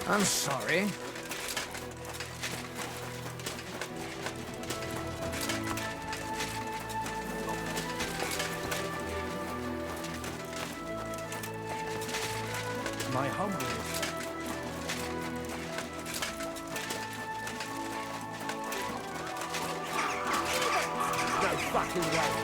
I'm sorry. My humble. No fucking way.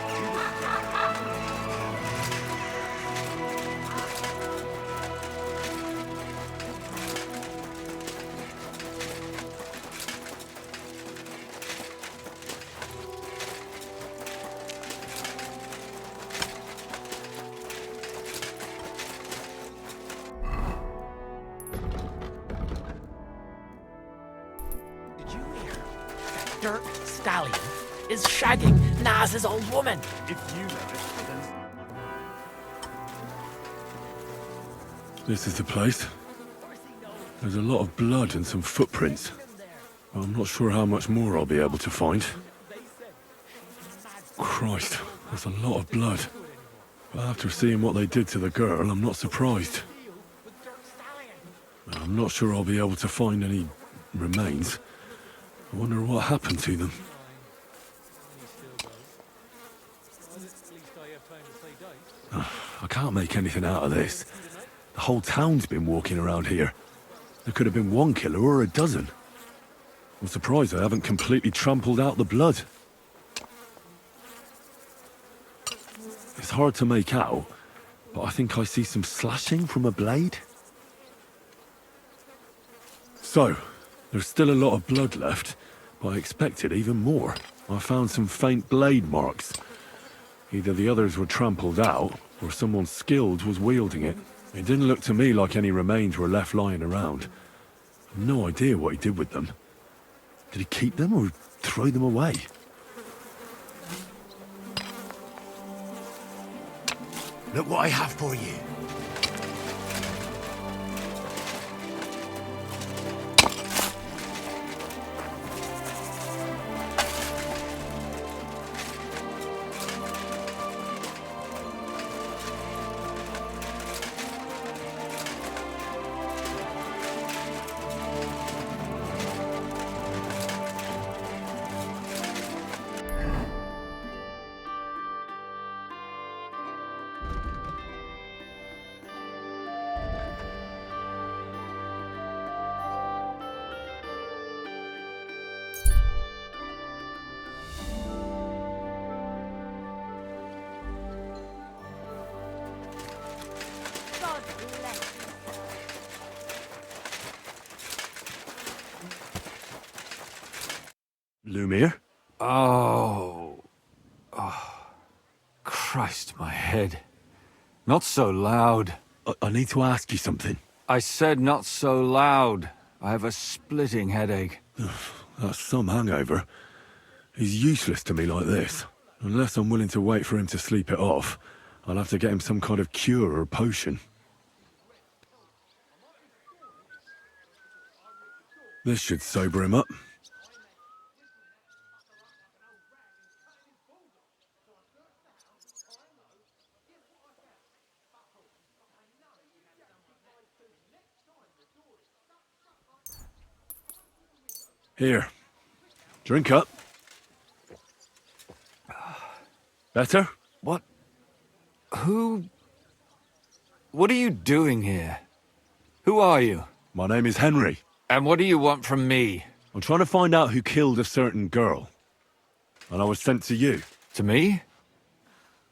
Dirt stallion is shagging Naz's old woman. If you know it, then... This is the place. There's a lot of blood and some footprints. I'm not sure how much more I'll be able to find. Christ, that's a lot of blood. But after seeing what they did to the girl, I'm not surprised. I'm not sure I'll be able to find any remains. I wonder what happened to them. I can't make anything out of this. The whole town's been walking around here. There could have been one killer or a dozen. I'm surprised I haven't completely trampled out the blood. It's hard to make out, but I think I see some slashing from a blade. So, there's still a lot of blood left, but I expected even more. I found some faint blade marks. Either the others were trampled out, or someone skilled was wielding it. It didn't look to me like any remains were left lying around. I've no idea what he did with them. Did he keep them or throw them away? Look what I have for you. Lumiere? Oh. Christ, my head. Not so loud. I need to ask you something. I said not so loud. I have a splitting headache. That's some hangover. He's useless to me like this. Unless I'm willing to wait for him to sleep it off, I'll have to get him some kind of cure or potion. This should sober him up. Here. Drink up. Better? What are you doing here? Who are you? My name is Henry. And what do you want from me? I'm trying to find out who killed a certain girl. And I was sent to you. To me?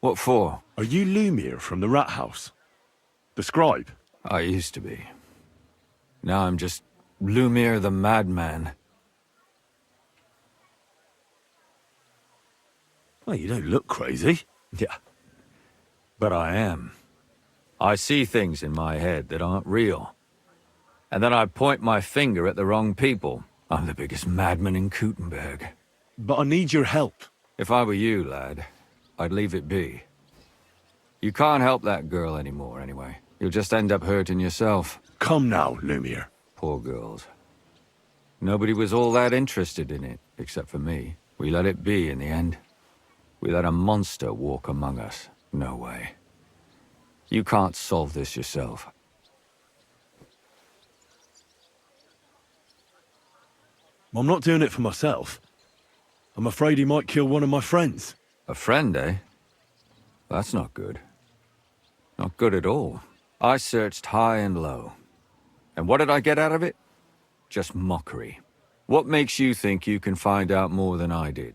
What for? Are you Lumiere from the rat house? The scribe? I used to be. Now I'm just Lumiere the madman. Well, you don't look crazy. Yeah. But I am. I see things in my head that aren't real. And then I point my finger at the wrong people. I'm the biggest madman in Kuttenberg. But I need your help. If I were you, lad, I'd leave it be. You can't help that girl anymore, anyway. You'll just end up hurting yourself. Come now, Lumiere. Poor girls. Nobody was all that interested in it, except for me. We let it be in the end. We let a monster walk among us. No way. You can't solve this yourself. I'm not doing it for myself. I'm afraid he might kill one of my friends. A friend, eh? That's not good. Not good at all. I searched high and low. And what did I get out of it? Just mockery. What makes you think you can find out more than I did?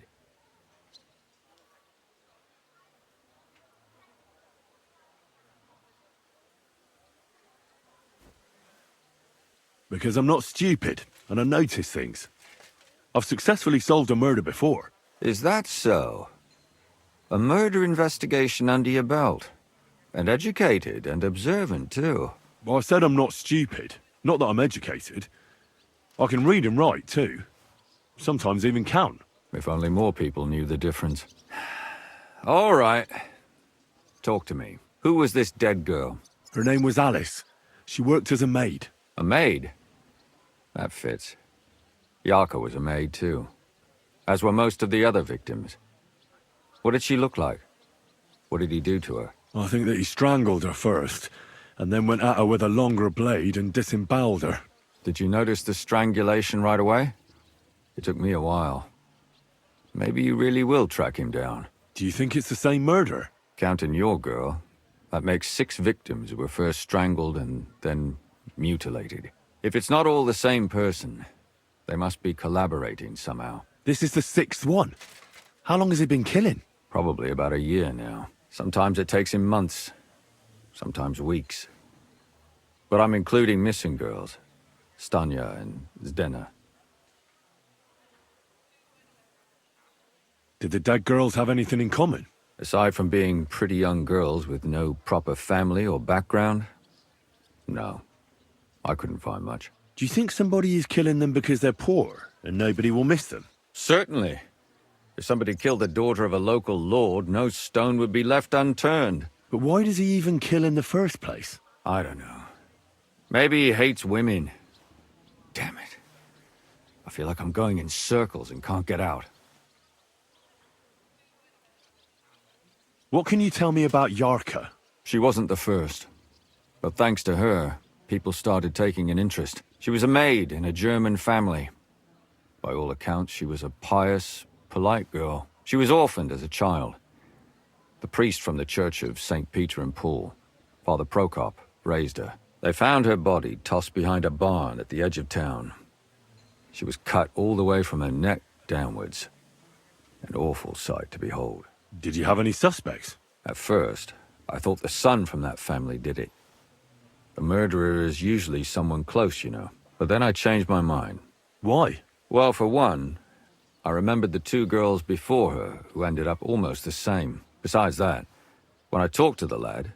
Because I'm not stupid, and I notice things. I've successfully solved a murder before. Is that so? A murder investigation under your belt. And educated and observant, too. Well, I said I'm not stupid. Not that I'm educated. I can read and write, too. Sometimes even count. If only more people knew the difference. All right. Talk to me. Who was this dead girl? Her name was Alice. She worked as a maid. A maid? That fits. Yarka was a maid, too. As were most of the other victims. What did she look like? What did he do to her? I think that he strangled her first, and then went at her with a longer blade and disemboweled her. Did you notice the strangulation right away? It took me a while. Maybe you really will track him down. Do you think it's the same murder? Counting your girl, that makes 6 victims who were first strangled and then mutilated. If it's not all the same person, they must be collaborating somehow. This is the 6th one. How long has he been killing? Probably about a year now. Sometimes it takes him months, sometimes weeks. But I'm including missing girls, Stanya and Zdena. Did the dead girls have anything in common? Aside from being pretty young girls with no proper family or background, no. I couldn't find much. Do you think somebody is killing them because they're poor and nobody will miss them? Certainly. If somebody killed the daughter of a local lord, no stone would be left unturned. But why does he even kill in the first place? I don't know. Maybe he hates women. Damn it. I feel like I'm going in circles and can't get out. What can you tell me about Yarka? She wasn't the first. But thanks to her, people started taking an interest. She was a maid in a German family. By all accounts, she was a pious, polite girl. She was orphaned as a child. The priest from the church of St. Peter and Paul, Father Prokop, raised her. They found her body tossed behind a barn at the edge of town. She was cut all the way from her neck downwards. An awful sight to behold. Did you have any suspects? At first, I thought the son from that family did it. The murderer is usually someone close, you know. But then I changed my mind. Why? Well, for one, I remembered the 2 girls before her who ended up almost the same. Besides that, when I talked to the lad,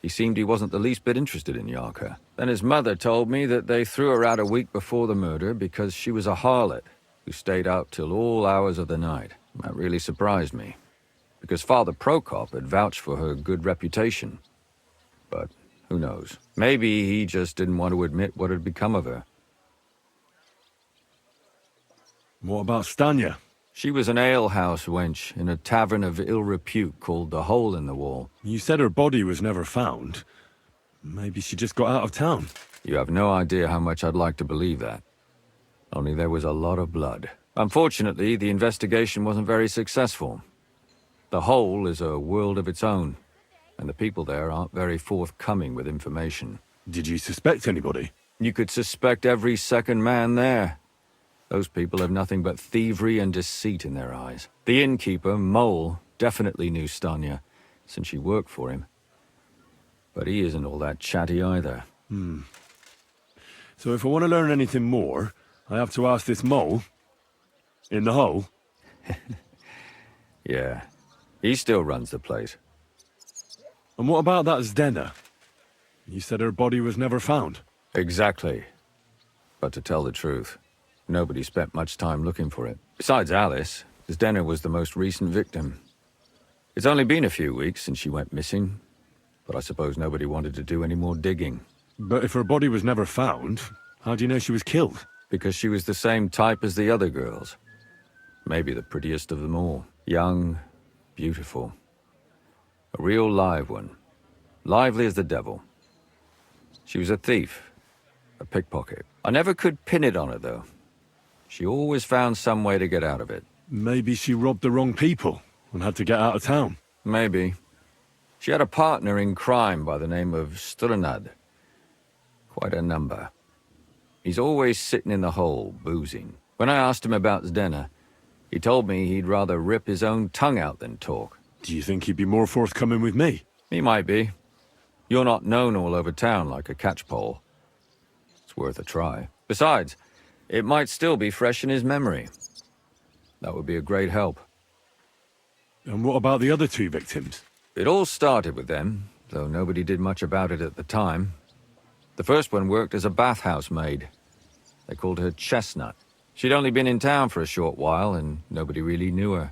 he seemed he wasn't the least bit interested in Yarka. Then his mother told me that they threw her out a week before the murder because she was a harlot who stayed out till all hours of the night. That really surprised me, because Father Prokop had vouched for her good reputation. But who knows? Maybe he just didn't want to admit what had become of her. What about Stanya? She was an alehouse wench in a tavern of ill repute called the Hole in the Wall. You said her body was never found. Maybe she just got out of town. You have no idea how much I'd like to believe that. Only there was a lot of blood. Unfortunately, the investigation wasn't very successful. The Hole is a world of its own, and the people there aren't very forthcoming with information. Did you suspect anybody? You could suspect every second man there. Those people have nothing but thievery and deceit in their eyes. The innkeeper, Mole, definitely knew Stanya, since she worked for him. But he isn't all that chatty either. So if I want to learn anything more, I have to ask this Mole in the hole? Yeah, he still runs the place. And what about that Zdena? You said her body was never found. Exactly. But to tell the truth, nobody spent much time looking for it. Besides Alice, Zdena was the most recent victim. It's only been a few weeks since she went missing, but I suppose nobody wanted to do any more digging. But if her body was never found, how do you know she was killed? Because she was the same type as the other girls. Maybe the prettiest of them all. Young, beautiful. A real live one. Lively as the devil. She was a thief. A pickpocket. I never could pin it on her, though. She always found some way to get out of it. Maybe she robbed the wrong people and had to get out of town. Maybe. She had a partner in crime by the name of Strunad. Quite a number. He's always sitting in the hole, boozing. When I asked him about Zdena, he told me he'd rather rip his own tongue out than talk. Do you think he'd be more forthcoming with me? He might be. You're not known all over town like a catchpole. It's worth a try. Besides, it might still be fresh in his memory. That would be a great help. And what about the other two victims? It all started with them, though nobody did much about it at the time. The first one worked as a bathhouse maid. They called her Chestnut. She'd only been in town for a short while, and nobody really knew her.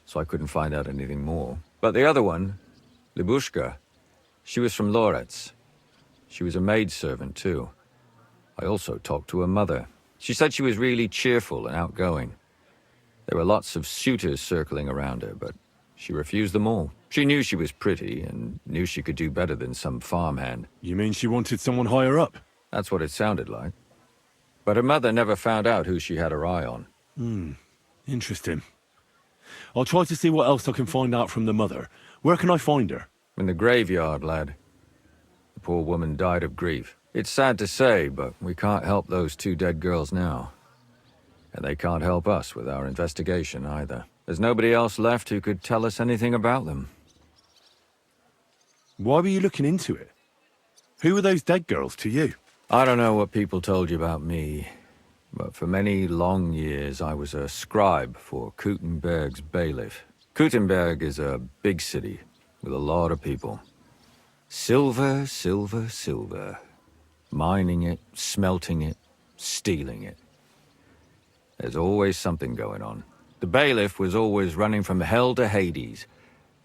So I couldn't find out anything more. But the other one, Libushka, she was from Loretz. She was a maidservant, too. I also talked to her mother. She said she was really cheerful and outgoing. There were lots of suitors circling around her, but she refused them all. She knew she was pretty, and knew she could do better than some farmhand. You mean she wanted someone higher up? That's what it sounded like. But her mother never found out who she had her eye on. Interesting. I'll try to see what else I can find out from the mother. Where can I find her? In the graveyard, lad. The poor woman died of grief. It's sad to say, but we can't help those two dead girls now. And they can't help us with our investigation either. There's nobody else left who could tell us anything about them. Why were you looking into it? Who were those dead girls to you? I don't know what people told you about me, but for many long years I was a scribe for Kuttenberg's bailiff. Kuttenberg is a big city with a lot of people. Silver, silver, silver. Mining it, smelting it, stealing it. There's always something going on. The bailiff was always running from hell to Hades,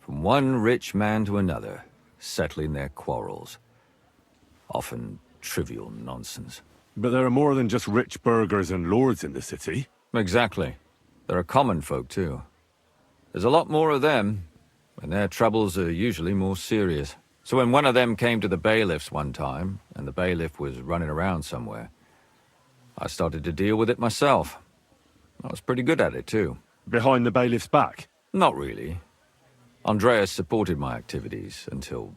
from one rich man to another, settling their quarrels. Often trivial nonsense. But there are more than just rich burghers and lords in the city. Exactly. There are common folk, too. There's a lot more of them, and their troubles are usually more serious. So when one of them came to the bailiff's one time, and the bailiff was running around somewhere, I started to deal with it myself. I was pretty good at it, too. Behind the bailiff's back? Not really. Andreas supported my activities until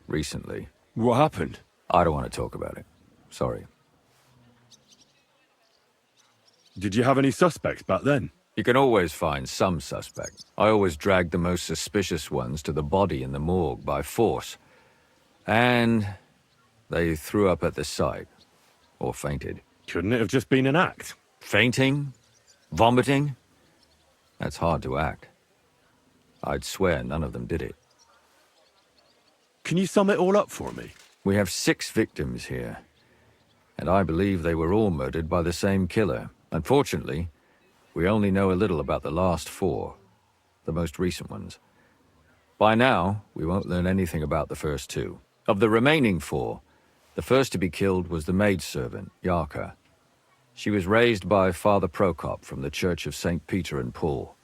recently. What happened? I don't want to talk about it. Sorry. Did you have any suspects back then? You can always find some suspect. I always dragged the most suspicious ones to the body in the morgue by force. And they threw up at the sight. Or fainted. Couldn't it have just been an act? Fainting? Vomiting? That's hard to act. I'd swear none of them did it. Can you sum it all up for me? We have 6 victims here, and I believe they were all murdered by the same killer. Unfortunately, we only know a little about the last 4, the most recent ones. By now, we won't learn anything about the first 2. Of the remaining 4, the first to be killed was the maidservant, Yarka. She was raised by Father Prokop from the Church of St. Peter and Paul.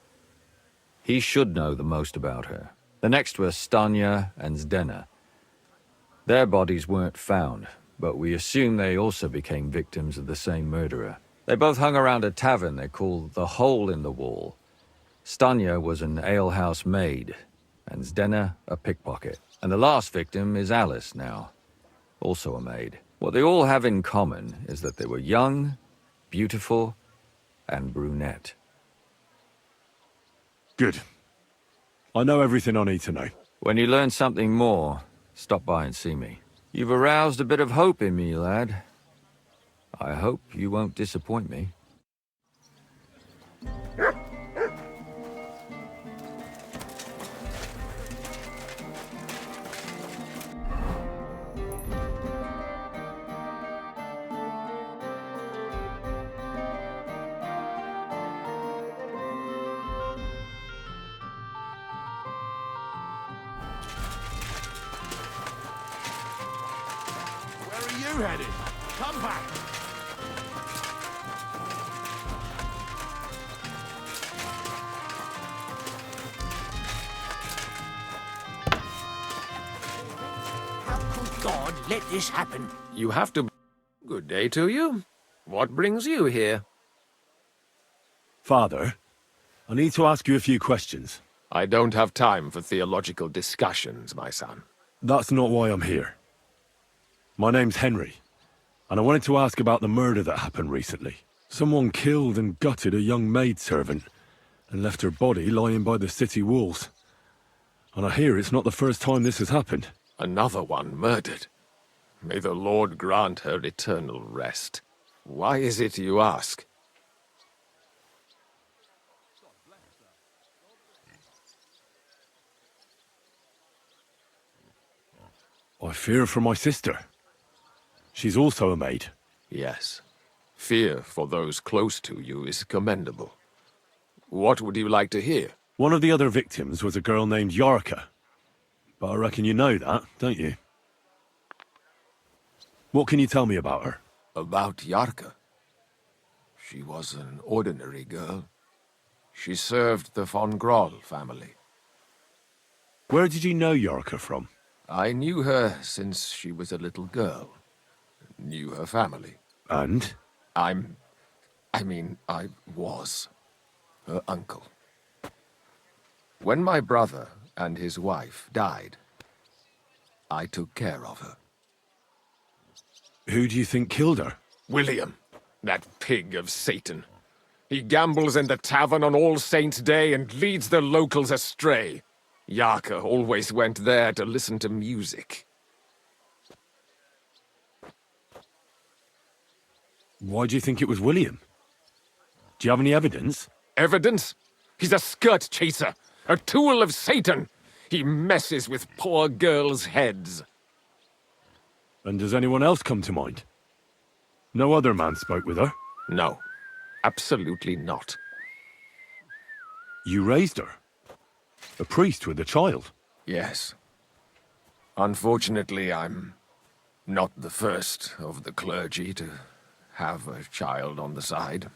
He should know the most about her. The next were Stanya and Zdena. Their bodies weren't found, but we assume they also became victims of the same murderer. They both hung around a tavern they called the Hole in the Wall. Stanya was an alehouse maid, and Zdena a pickpocket. And the last victim is Alice now, also a maid. What they all have in common is that they were young, beautiful, and brunette. Good. I know everything I need to know. When you learn something more, stop by and see me. You've aroused a bit of hope in me, lad. I hope you won't disappoint me. Where are you headed? Come back! How could God let this happen? You have to... Good day to you. What brings you here? Father, I need to ask you a few questions. I don't have time for theological discussions, my son. That's not why I'm here. My name's Henry, and I wanted to ask about the murder that happened recently. Someone killed and gutted a young maidservant and left her body lying by the city walls. And I hear it's not the first time this has happened. Another one murdered. May the Lord grant her eternal rest. Why is it you ask? I fear for my sister. She's also a maid. Yes. Fear for those close to you is commendable. What would you like to hear? One of the other victims was a girl named Yarka. But I reckon you know that, don't you? What can you tell me about her? About Yarka? She was an ordinary girl. She served the von Groll family. Where did you know Yarka from? I knew her since she was a little girl. Knew her family. And? I was her uncle. When my brother and his wife died, I took care of her. Who do you think killed her? William, that pig of Satan. He gambles in the tavern on All Saints' Day and leads the locals astray. Yarka always went there to listen to music. Why do you think it was William? Do you have any evidence? Evidence? He's a skirt chaser, a tool of Satan. He messes with poor girls' heads. And does anyone else come to mind? No other man spoke with her? No, absolutely not. You raised her? A priest with a child? Yes. Unfortunately, I'm not the first of the clergy to have a child on the side.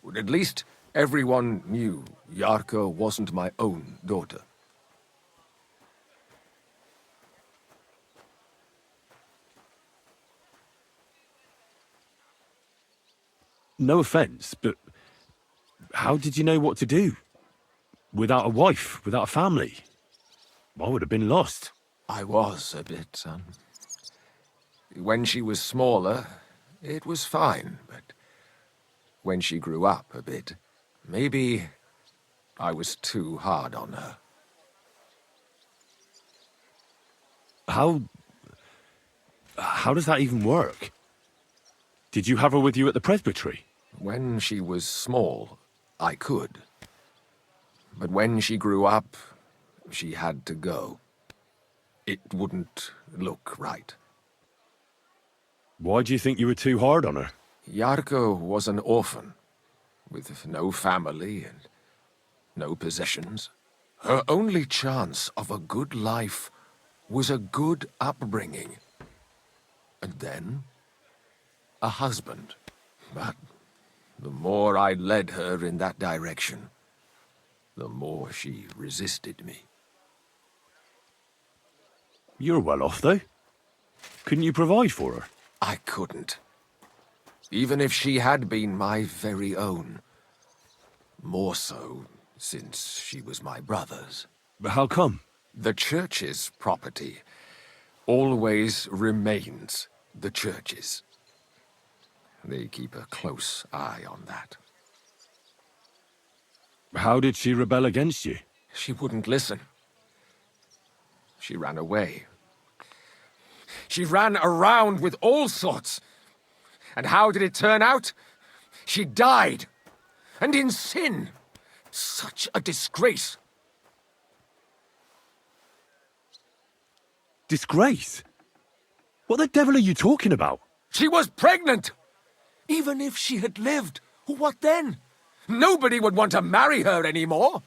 But at least everyone knew Yarka wasn't my own daughter. No offense, but how did you know what to do? Without a wife, without a family? I would have been lost. I was a bit, son. When she was smaller, it was fine, but when she grew up a bit, maybe I was too hard on her. How does that even work? Did you have her with you at the presbytery? When she was small, I could. But when she grew up, she had to go. It wouldn't look right. Why do you think you were too hard on her? Yarka was an orphan, with no family and no possessions. Her only chance of a good life was a good upbringing. And then, a husband. But the more I led her in that direction, the more she resisted me. You're well off, though. Couldn't you provide for her? I couldn't. Even if she had been my very own. More so, since she was my brother's. But how come? The church's property always remains the church's. They keep a close eye on that. How did she rebel against you? She wouldn't listen. She ran away. She ran around with all sorts. And how did it turn out? She died. And in sin. Such a disgrace. Disgrace? What the devil are you talking about? She was pregnant! Even if she had lived, what then? Nobody would want to marry her anymore.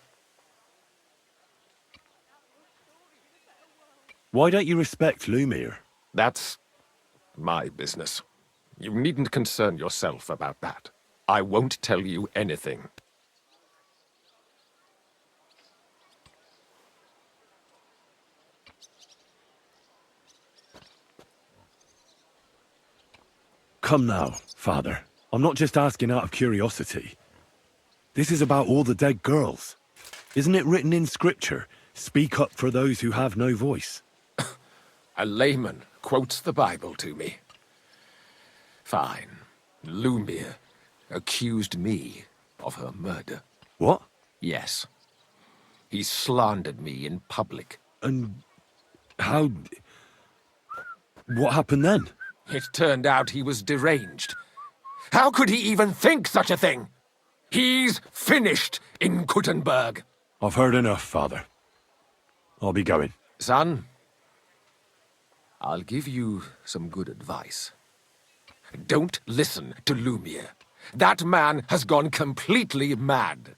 Why don't you respect Lumir? That's my business. You needn't concern yourself about that. I won't tell you anything. Come now, Father. I'm not just asking out of curiosity. This is about all the dead girls. Isn't it written in scripture? Speak up for those who have no voice. A layman quotes the Bible to me. Fine. Lumia accused me of her murder. What? Yes. He slandered me in public. And how... What happened then? It turned out he was deranged. How could he even think such a thing? He's finished in Kuttenberg. I've heard enough, Father. I'll be going. Son, I'll give you some good advice. Don't listen to Lumia. That man has gone completely mad.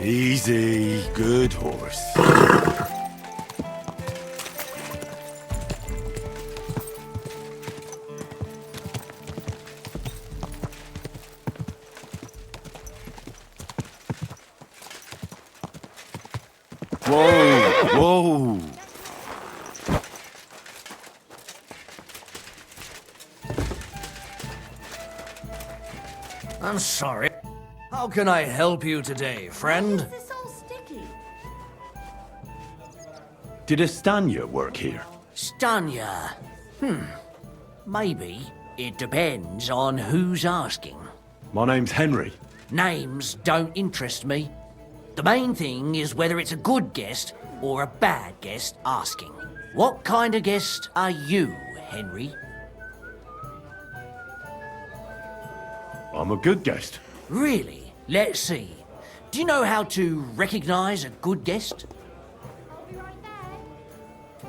Easy, good horse. Whoa, whoa. I'm sorry. How can I help you today, friend? Why is this all sticky? Did Estanya work here? Stanya. Maybe. It depends on who's asking. My name's Henry. Names don't interest me. The main thing is whether it's a good guest or a bad guest asking. What kind of guest are you, Henry? I'm a good guest. Really? Let's see. Do you know how to recognize a good guest? I'll be right back.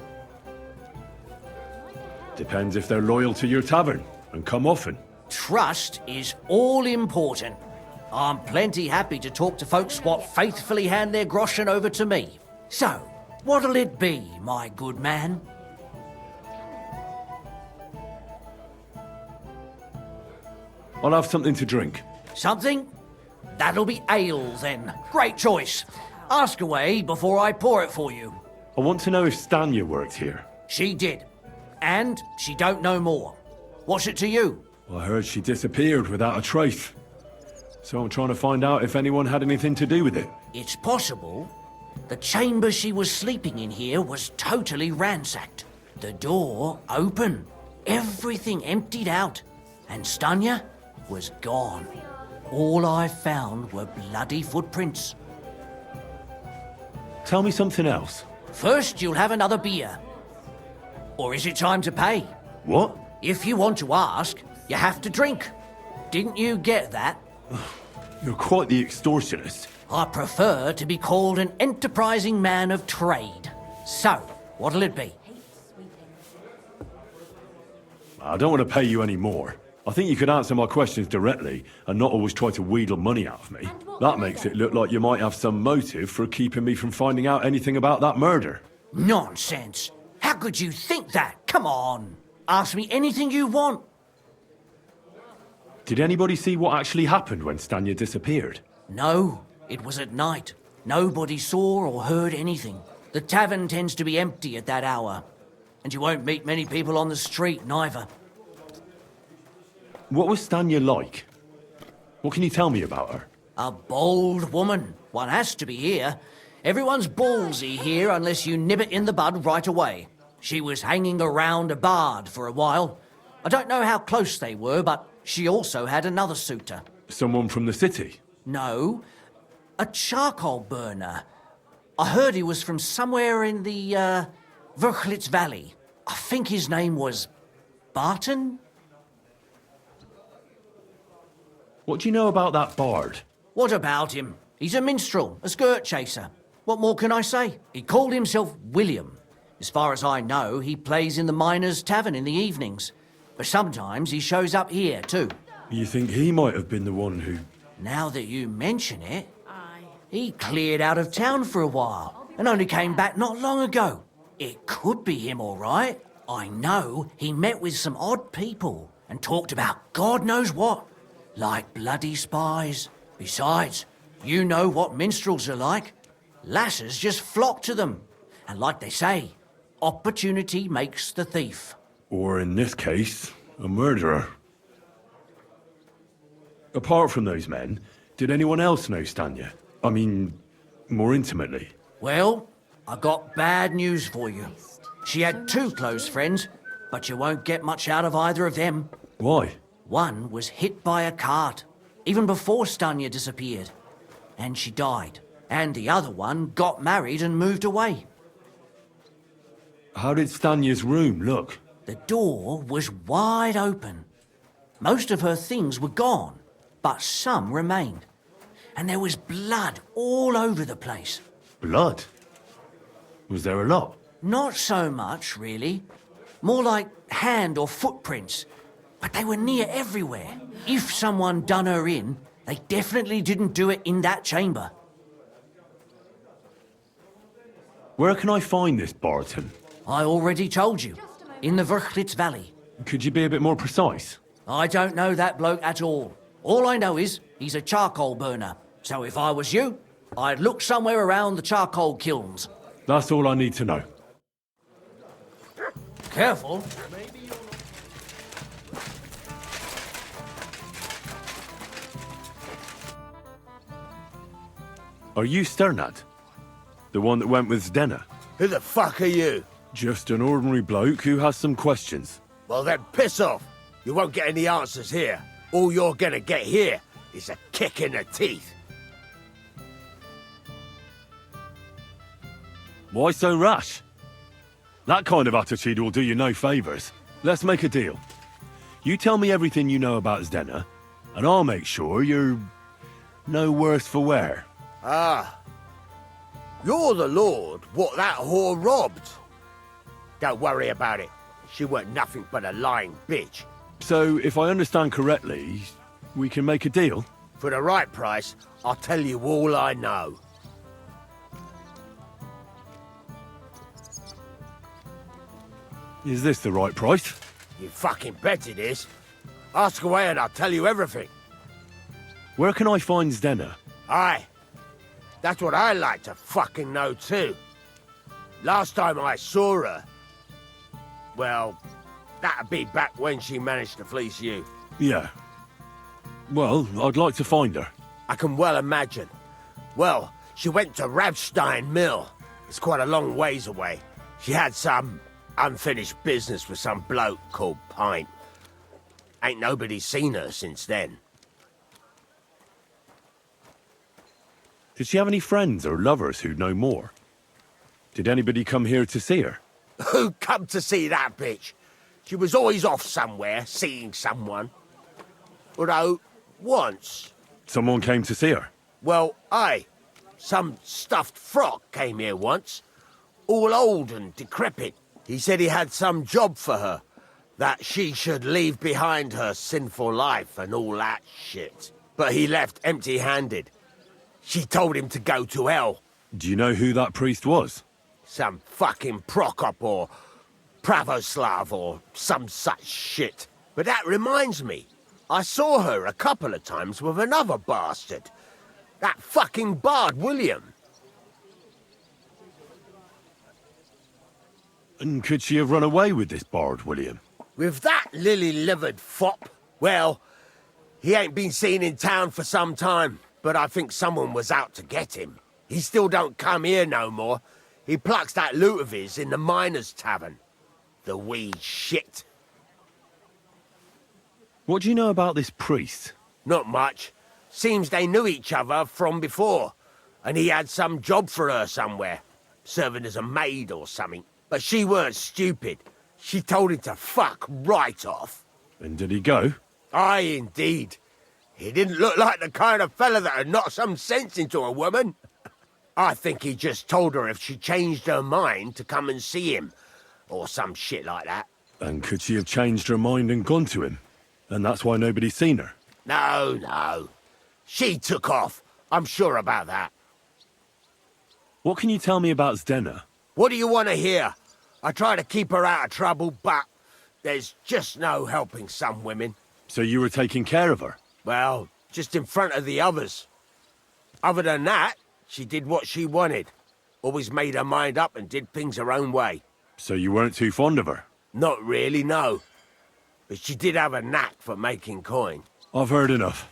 Depends if they're loyal to your tavern and come often. Trust is all important. I'm plenty happy to talk to folks what faithfully hand their groschen over to me. So, what'll it be, my good man? I'll have something to drink. Something? That'll be ale, then. Great choice. Ask away before I pour it for you. I want to know if Stanya worked here. She did. And she don't know more. What's it to you? I heard she disappeared without a trace. So I'm trying to find out if anyone had anything to do with it. It's possible. The chamber she was sleeping in here was totally ransacked. The door open. Everything emptied out. And Stanya was gone. All I found were bloody footprints. Tell me something else. First, you'll have another beer. Or is it time to pay? What? If you want to ask, you have to drink. Didn't you get that? You're quite the extortionist. I prefer to be called an enterprising man of trade. So, what'll it be? I don't want to pay you any more. I think you could answer my questions directly and not always try to wheedle money out of me. That makes it look like you might have some motive for keeping me from finding out anything about that murder. Nonsense. How could you think that? Come on. Ask me anything you want. Did anybody see what actually happened when Stanya disappeared? No, it was at night. Nobody saw or heard anything. The tavern tends to be empty at that hour. And you won't meet many people on the street, neither. What was Stanya like? What can you tell me about her? A bold woman. One has to be here. Everyone's ballsy here unless you nib it in the bud right away. She was hanging around a bard for a while. I don't know how close they were, but she also had another suitor. Someone from the city? No, a charcoal burner. I heard he was from somewhere in the, Verchlitz Valley. I think his name was Barton? What do you know about that bard? What about him? He's a minstrel, a skirt chaser. What more can I say? He called himself William. As far as I know, he plays in the miners' tavern in the evenings. But sometimes he shows up here, too. You think he might have been the one who... Now that you mention it, he cleared out of town for a while and only came back not long ago. It could be him, all right. I know he met with some odd people and talked about God knows what, like bloody spies. Besides, you know what minstrels are like. Lasses just flock to them. And like they say, opportunity makes the thief. Or in this case, a murderer. Apart from those men, did anyone else know Stanya? I mean, more intimately. Well, I got bad news for you. She had two close friends, but you won't get much out of either of them. Why? One was hit by a cart, even before Stanya disappeared, and she died. And the other one got married and moved away. How did Stanya's room look? The door was wide open. Most of her things were gone, but some remained. And there was blood all over the place. Blood? Was there a lot? Not so much, really. More like hand or footprints. But they were near everywhere. If someone done her in, they definitely didn't do it in that chamber. Where can I find this Barton? I already told you. In the Verchlitz Valley. Could you be a bit more precise? I don't know that bloke at all. All I know is he's a charcoal burner. So if I was you, I'd look somewhere around the charcoal kilns. That's all I need to know. Careful. Are you Sternad? The one that went with Zdena? Who the fuck are you? Just an ordinary bloke who has some questions. Well then, piss off. You won't get any answers here. All you're gonna get here is a kick in the teeth. Why so rash? That kind of attitude will do you no favours. Let's make a deal. You tell me everything you know about Zdena, and I'll make sure you're no worse for wear. Ah. You're the lord what that whore robbed. Don't worry about it. She weren't nothing but a lying bitch. So, if I understand correctly, we can make a deal? For the right price, I'll tell you all I know. Is this the right price? You fucking bet it is. Ask away and I'll tell you everything. Where can I find Zdena? Aye. That's what I like to fucking know too. Last time I saw her... Well, that'd be back when she managed to fleece you. Yeah. Well, I'd like to find her. I can well imagine. Well, she went to Rabstein Mill. It's quite a long ways away. She had some unfinished business with some bloke called Pint. Ain't nobody seen her since then. Did she have any friends or lovers who'd know more? Did anybody come here to see her? Who come to see that bitch? She was always off somewhere, seeing someone. Although, once... Someone came to see her? Well, aye. Some stuffed frock came here once. All old and decrepit. He said he had some job for her. That she should leave behind her sinful life and all that shit. But he left empty-handed. She told him to go to hell. Do you know who that priest was? Some fucking Prokop or Pravoslav or some such shit. But that reminds me, I saw her a couple of times with another bastard. That fucking bard, William. And could she have run away with this bard, William? With that lily-livered fop? Well, he ain't been seen in town for some time, but I think someone was out to get him. He still don't come here no more. He plucks that loot of his in the miners' tavern. The wee shit. What do you know about this priest? Not much. Seems they knew each other from before, and he had some job for her somewhere, serving as a maid or something. But she weren't stupid. She told him to fuck right off. And did he go? Aye, indeed. He didn't look like the kind of fella that'd knock some sense into a woman. I think he just told her if she changed her mind to come and see him. Or some shit like that. And could she have changed her mind and gone to him? And that's why nobody's seen her? No, no. She took off. I'm sure about that. What can you tell me about Zdena? What do you want to hear? I try to keep her out of trouble, but there's just no helping some women. So you were taking care of her? Well, just in front of the others. Other than that, she did what she wanted. Always made her mind up and did things her own way. So you weren't too fond of her? Not really, no. But she did have a knack for making coin. I've heard enough.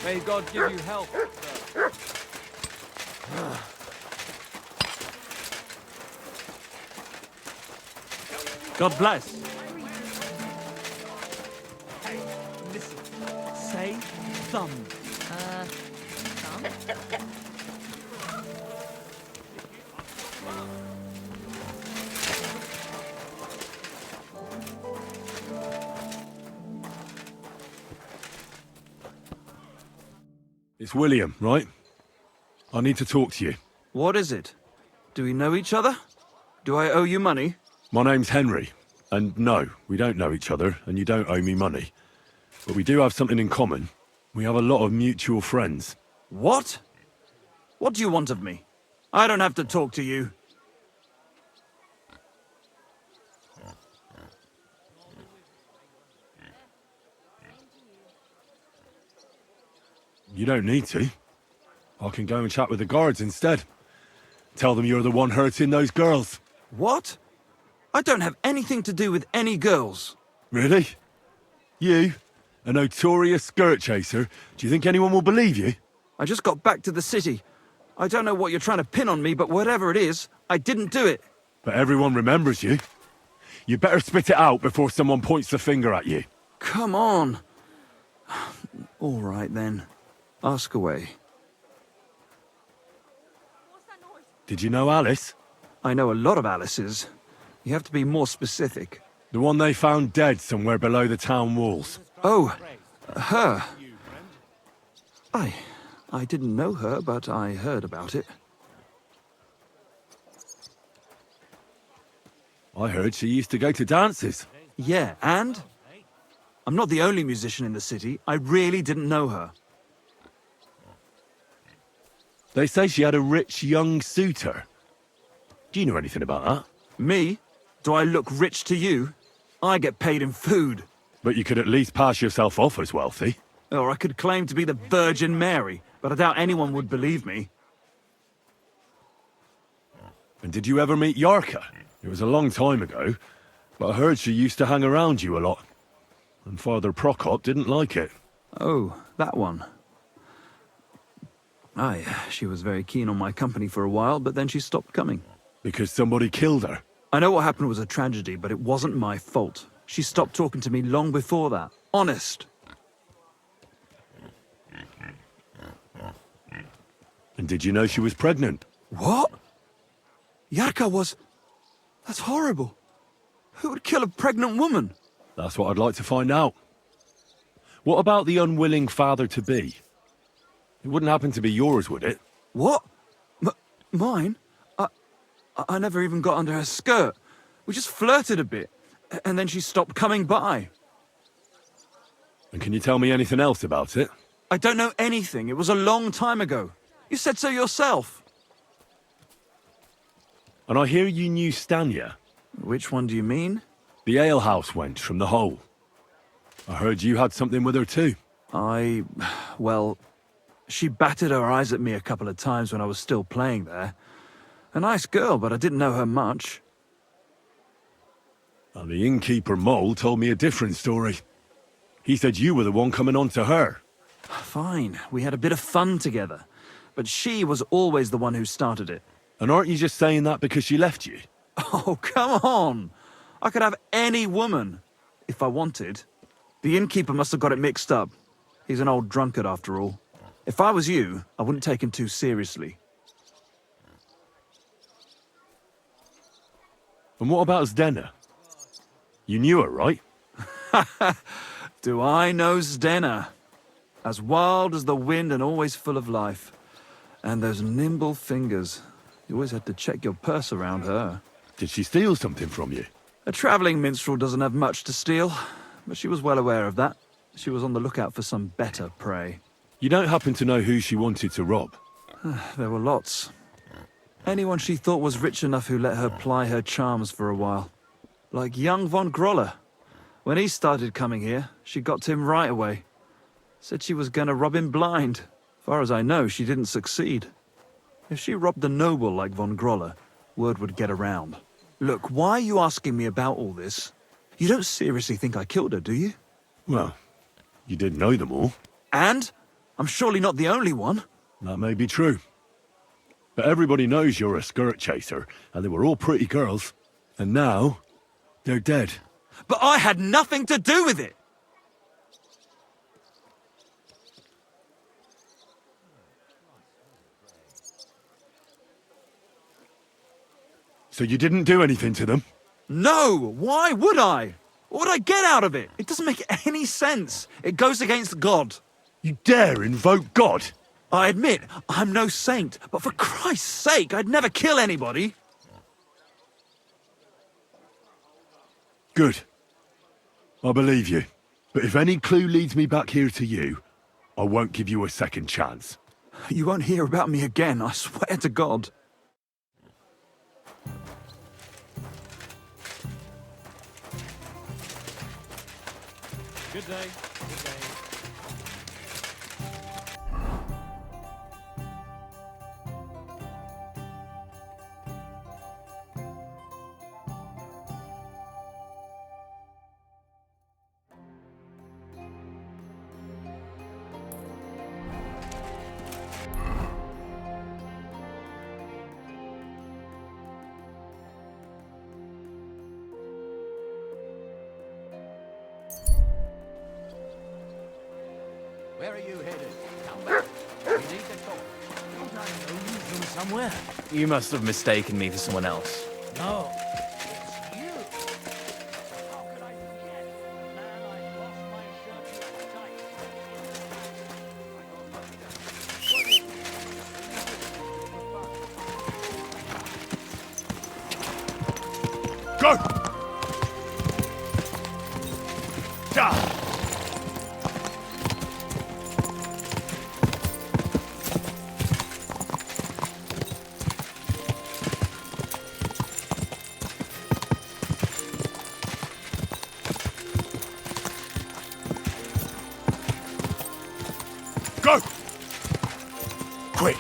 May God give you health, sir. God bless. Hey, listen. Say thumb. It's William, right? I need to talk to you. What is it? Do we know each other? Do I owe you money? My name's Henry, and no, we don't know each other, and you don't owe me money. But we do have something in common. We have a lot of mutual friends. What? What do you want of me? I don't have to talk to you. You don't need to. I can go and chat with the guards instead. Tell them you're the one hurting those girls. What? I don't have anything to do with any girls. Really? You? A notorious skirt chaser? Do you think anyone will believe you? I just got back to the city. I don't know what you're trying to pin on me, but whatever it is, I didn't do it. But everyone remembers you. You better spit it out before someone points the finger at you. Come on. All right, then. Ask away. Did you know Alice? I know a lot of Alice's. You have to be more specific. The one they found dead somewhere below the town walls. Oh, her. I didn't know her, but I heard about it. I heard she used to go to dances. Yeah, and? I'm not the only musician in the city. I really didn't know her. They say she had a rich young suitor. Do you know anything about that? Me? Do I look rich to you? I get paid in food. But you could at least pass yourself off as wealthy. Or I could claim to be the Virgin Mary, but I doubt anyone would believe me. And did you ever meet Yarka? It was a long time ago, but I heard she used to hang around you a lot. And Father Prokop didn't like it. Oh, that one. Aye, she was very keen on my company for a while, but then she stopped coming. Because somebody killed her. I know what happened was a tragedy, but it wasn't my fault. She stopped talking to me long before that. Honest. And did you know she was pregnant? What? Yarka was... That's horrible. Who would kill a pregnant woman? That's what I'd like to find out. What about the unwilling father-to-be? It wouldn't happen to be yours, would it? What? Mine? I never even got under her skirt. We just flirted a bit, and then she stopped coming by. And can you tell me anything else about it? I don't know anything. It was a long time ago. You said so yourself. And I hear you knew Stanya. Which one do you mean? The alehouse wench from the hole. I heard you had something with her too. Well... She batted her eyes at me a couple of times when I was still playing there. A nice girl, but I didn't know her much. And the innkeeper Mole told me a different story. He said you were the one coming on to her. Fine, we had a bit of fun together. But she was always the one who started it. And aren't you just saying that because she left you? Oh, come on! I could have any woman, if I wanted. The innkeeper must have got it mixed up. He's an old drunkard after all. If I was you, I wouldn't take him too seriously. And what about Zdena? You knew her, right? Do I know Zdena? As wild as the wind and always full of life. And those nimble fingers. You always had to check your purse around her. Did she steal something from you? A travelling minstrel doesn't have much to steal, but she was well aware of that. She was on the lookout for some better prey. You don't happen to know who she wanted to rob? There were lots. Anyone she thought was rich enough who let her ply her charms for a while. Like young von Groller. When he started coming here, she got to him right away. Said she was gonna rob him blind. Far as I know, she didn't succeed. If she robbed a noble like von Groller, word would get around. Look, why are you asking me about all this? You don't seriously think I killed her, do you? Well, you didn't know them all. And? I'm surely not the only one. That may be true. But everybody knows you're a skirt chaser, and they were all pretty girls. And now, they're dead. But I had nothing to do with it! So you didn't do anything to them? No! Why would I? What would I get out of it? It doesn't make any sense. It goes against God. You dare invoke God? I admit, I'm no saint, but for Christ's sake, I'd never kill anybody. Good. I believe you. But if any clue leads me back here to you, I won't give you a second chance. You won't hear about me again, I swear to God. Good day. Good day. Where are you headed? Come back. We need to talk. Don't I know you from somewhere? You must have mistaken me for someone else. No. It's you. How could I forget? The man I lost my shirt to at night. Go! Down! Go! Quick!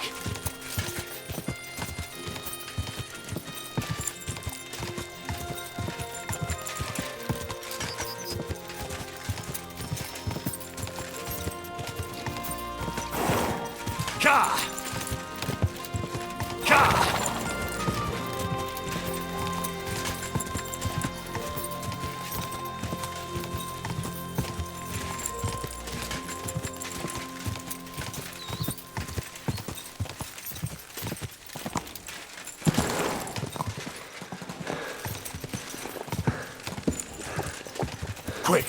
Ka! Ka! Quick!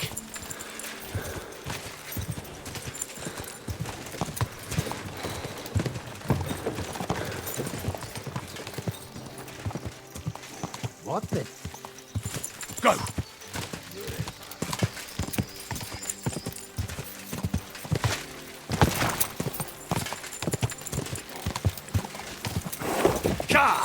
What the? Go! Ka!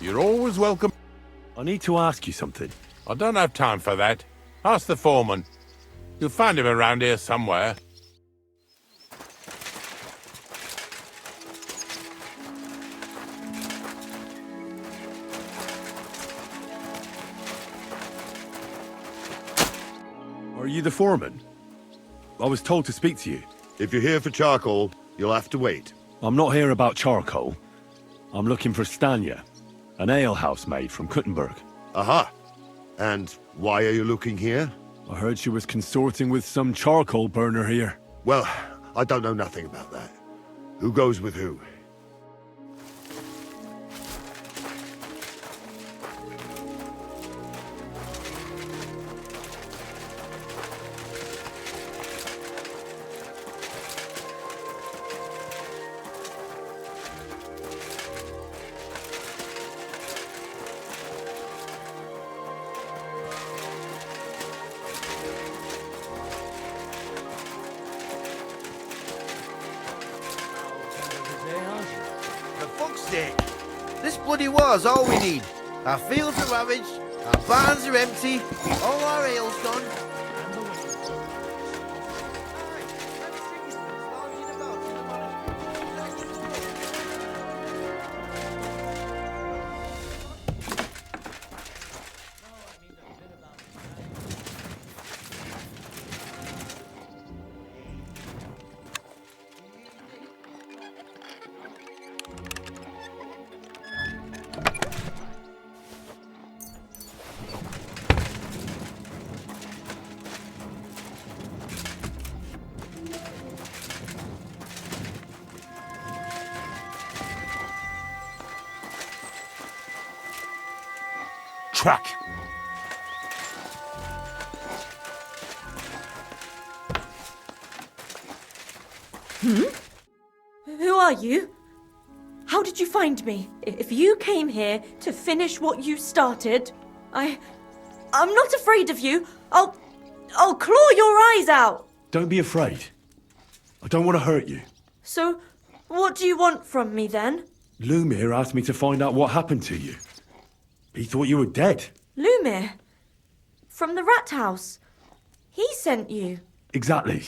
You're always welcome. I need to ask you something. I don't have time for that. Ask the foreman. You'll find him around here somewhere. Are you the foreman? I was told to speak to you. If you're here for charcoal, you'll have to wait. I'm not here about charcoal. I'm looking for Stanya, an alehouse maid from Kuttenberg. Aha. And why are you looking here? I heard she was consorting with some charcoal burner here. Well, I don't know nothing about that. Who goes with who? The fuck's dead. This bloody war's all we need. Our fields are ravaged, our barns are empty, all our ale's gone. Track. Who are you? How did you find me? If you came here to finish what you started, I'm not afraid of you. I'll claw your eyes out. Don't be afraid. I don't want to hurt you. So, what do you want from me then? Lumir asked me to find out what happened to you. He thought you were dead. Lumir? From the rat house? He sent you? Exactly.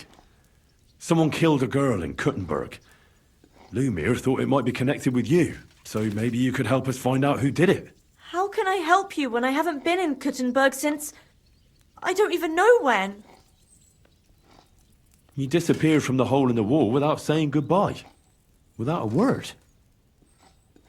Someone killed a girl in Kuttenberg. Lumir thought it might be connected with you, so maybe you could help us find out who did it. How can I help you when I haven't been in Kuttenberg since... I don't even know when. You disappeared from the hole in the wall without saying goodbye. Without a word.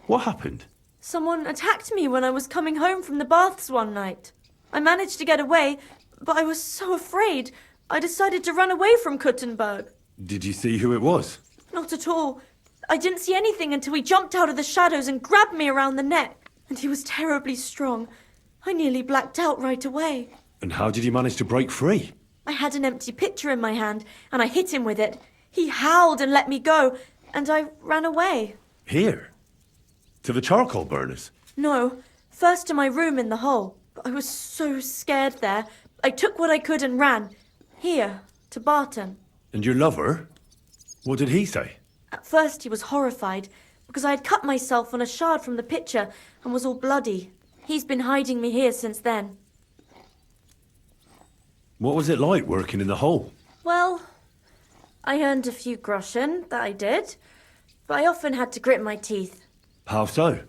What happened? Someone attacked me when I was coming home from the baths one night. I managed to get away, but I was so afraid, I decided to run away from Kuttenberg. Did you see who it was? Not at all. I didn't see anything until he jumped out of the shadows and grabbed me around the neck. And he was terribly strong. I nearly blacked out right away. And how did you manage to break free? I had an empty pitcher in my hand, and I hit him with it. He howled and let me go, and I ran away. Here? To the charcoal burners? No, first to my room in the hole. But I was so scared there. I took what I could and ran. Here, to Barton. And your lover? What did he say? At first he was horrified, because I had cut myself on a shard from the pitcher and was all bloody. He's been hiding me here since then. What was it like working in the hole? Well, I earned a few groschen, that I did. But I often had to grit my teeth. How so?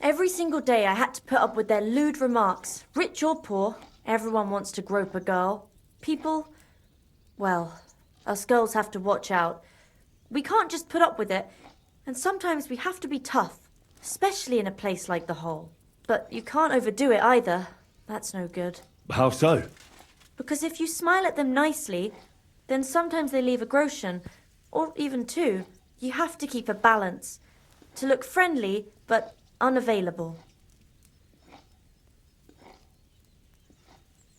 Every single day I had to put up with their lewd remarks. Rich or poor, everyone wants to grope a girl. People, well, us girls have to watch out. We can't just put up with it, and sometimes we have to be tough, especially in a place like the hole. But you can't overdo it either. That's no good. How so? Because if you smile at them nicely, then sometimes they leave a groschen, or even two. You have to keep a balance. To look friendly, but unavailable.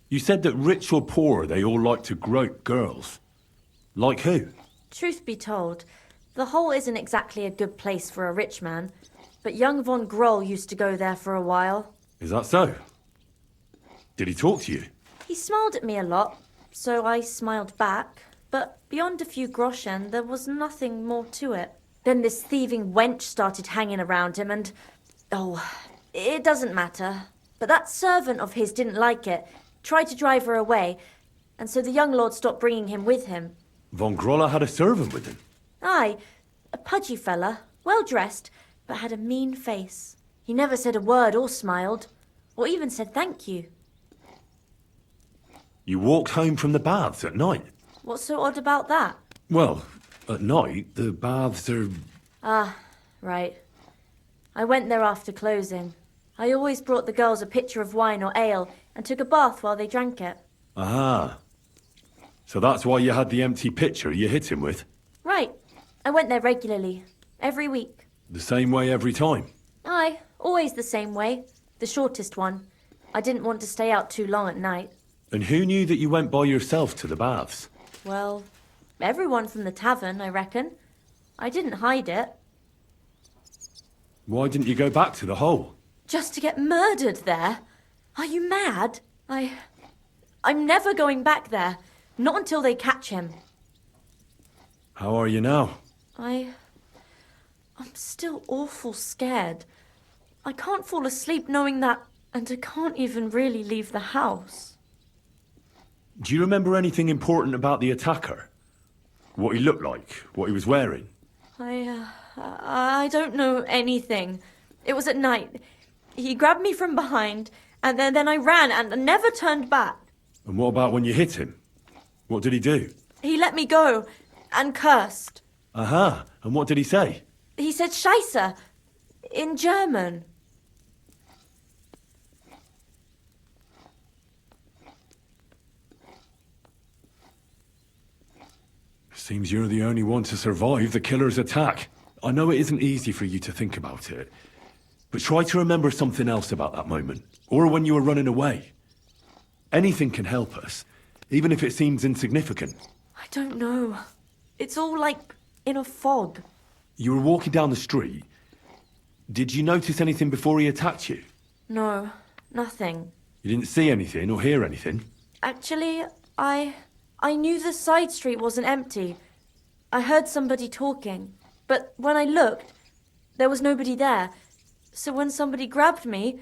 You said that rich or poor, they all like to grope girls. Like who? Truth be told, the hole isn't exactly a good place for a rich man, but young von Groll used to go there for a while. Is that so? Did he talk to you? He smiled at me a lot, so I smiled back, but beyond a few groschen, there was nothing more to it. Then this thieving wench started hanging around him and... oh, It doesn't matter. But that servant of his didn't like it, tried to drive her away, and so the young lord stopped bringing him with him. Von Grolla had a servant with him? Aye, a pudgy fella, well-dressed, but had a mean face. He never said a word or smiled, or even said thank you. You walked home from the baths at night? What's so odd about that? Well, at night, the baths are... Ah, right. I went there after closing. I always brought the girls a pitcher of wine or ale and took a bath while they drank it. Aha. So that's why you had the empty pitcher you hit him with? Right. I went there regularly, every week. The same way every time? Aye, always the same way. The shortest one. I didn't want to stay out too long at night. And who knew that you went by yourself to the baths? Well, everyone from the tavern, I reckon. I didn't hide it. Why didn't you go back to the hole? Just to get murdered there? Are you mad? I'm never going back there. Not until they catch him. How are you now? I'm still awful scared. I can't fall asleep knowing that, and I can't even really leave the house. Do you remember anything important about the attacker? What he looked like? What he was wearing? I don't know anything. It was at night. He grabbed me from behind, and then I ran and never turned back. And what about when you hit him? What did he do? He let me go, and cursed. Aha, and what did he say? He said Scheisse, in German. Seems you're the only one to survive the killer's attack. I know it isn't easy for you to think about it, but try to remember something else about that moment, or when you were running away. Anything can help us, even if it seems insignificant. I don't know. It's all like in a fog. You were walking down the street. Did you notice anything before he attacked you? No, nothing. You didn't see anything or hear anything? Actually, I knew the side street wasn't empty. I heard somebody talking, but when I looked, there was nobody there. So when somebody grabbed me,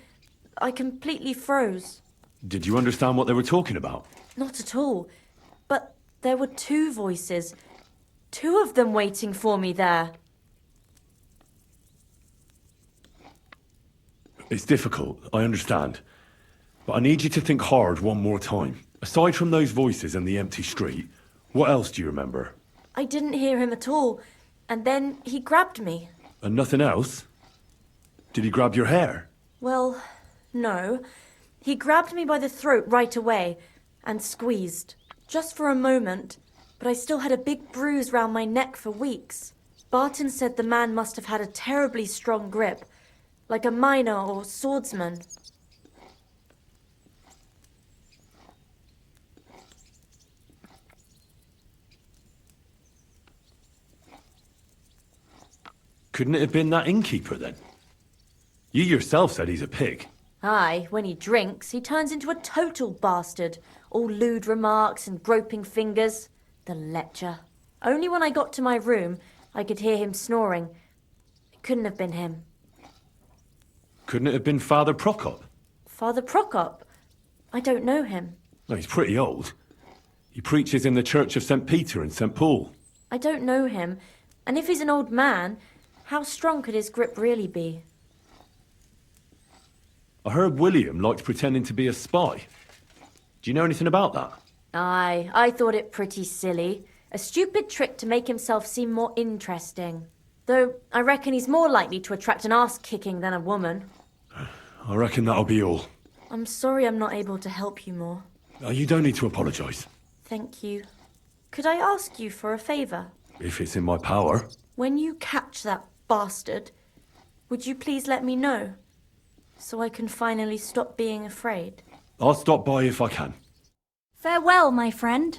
I completely froze. Did you understand what they were talking about? Not at all. But there were two voices. Two of them waiting for me there. It's difficult, I understand. But I need you to think hard one more time. Aside from those voices and the empty street, what else do you remember? I didn't hear him at all. And then he grabbed me. And nothing else? Did he grab your hair? Well, no. He grabbed me by the throat right away and squeezed. Just for a moment, but I still had a big bruise round my neck for weeks. Barton said the man must have had a terribly strong grip, like a miner or swordsman. Couldn't it have been that innkeeper then? You yourself said he's a pig. Aye, when he drinks, he turns into a total bastard. All lewd remarks and groping fingers. The lecher. Only when I got to my room, I could hear him snoring. It couldn't have been him. Couldn't it have been Father Prokop? Father Prokop? I don't know him. No, he's pretty old. He preaches in the Church of St. Peter and St. Paul. I don't know him. And if he's an old man, how strong could his grip really be? I heard William liked pretending to be a spy. Do you know anything about that? Aye, I thought it pretty silly. A stupid trick to make himself seem more interesting. Though I reckon he's more likely to attract an ass-kicking than a woman. I reckon that'll be all. I'm sorry I'm not able to help you more. You don't need to apologise. Thank you. Could I ask you for a favour? If it's in my power. When you catch that bastard, would you please let me know? So I can finally stop being afraid. I'll stop by if I can. Farewell, my friend.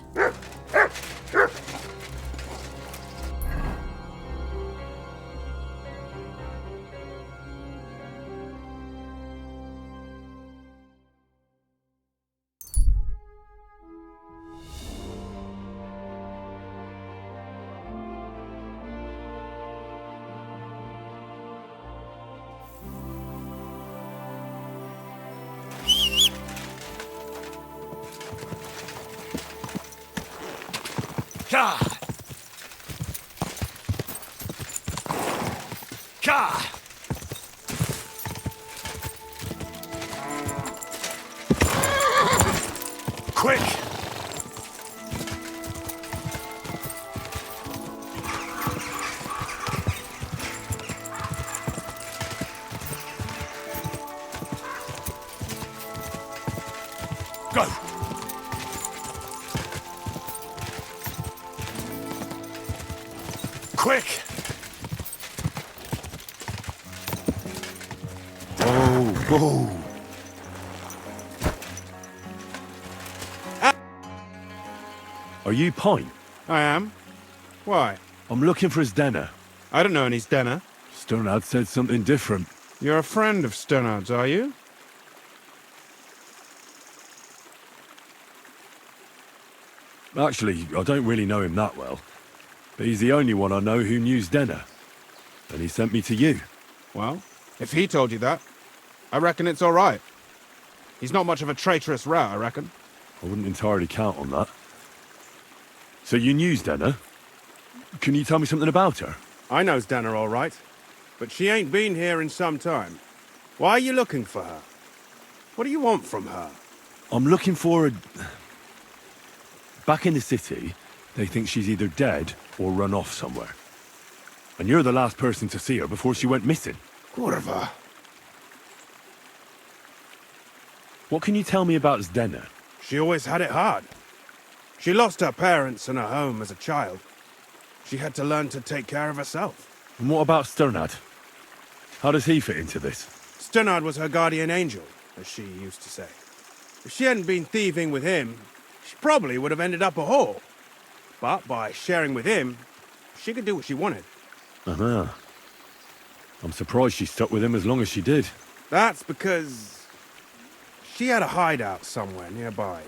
Ka! Ka! Quick! Go! Quick! Whoa. Are you Pine? I am. Why? I'm looking for his Denner. I don't know any Denner. Sternad said something different. You're a friend of Sternard's, are you? Actually, I don't really know him that well. But he's the only one I know who knew Denner. And he sent me to you. Well, if he told you that, I reckon it's all right. He's not much of a traitorous rat, I reckon. I wouldn't entirely count on that. So you knew Denner? Can you tell me something about her? I knows Denner all right, but she ain't been here in some time. Why are you looking for her? What do you want from her? I'm looking for a... Back in the city, they think she's either dead or run off somewhere. And you're the last person to see her before she went missing. Kurva. What can you tell me about Denner? She always had it hard. She lost her parents and her home as a child. She had to learn to take care of herself. And what about Sternad? How does he fit into this? Sternard was her guardian angel, as she used to say. If she hadn't been thieving with him, she probably would have ended up a whore. But by sharing with him, she could do what she wanted. Uh-huh. I'm surprised she stuck with him as long as she did. That's because she had a hideout somewhere nearby.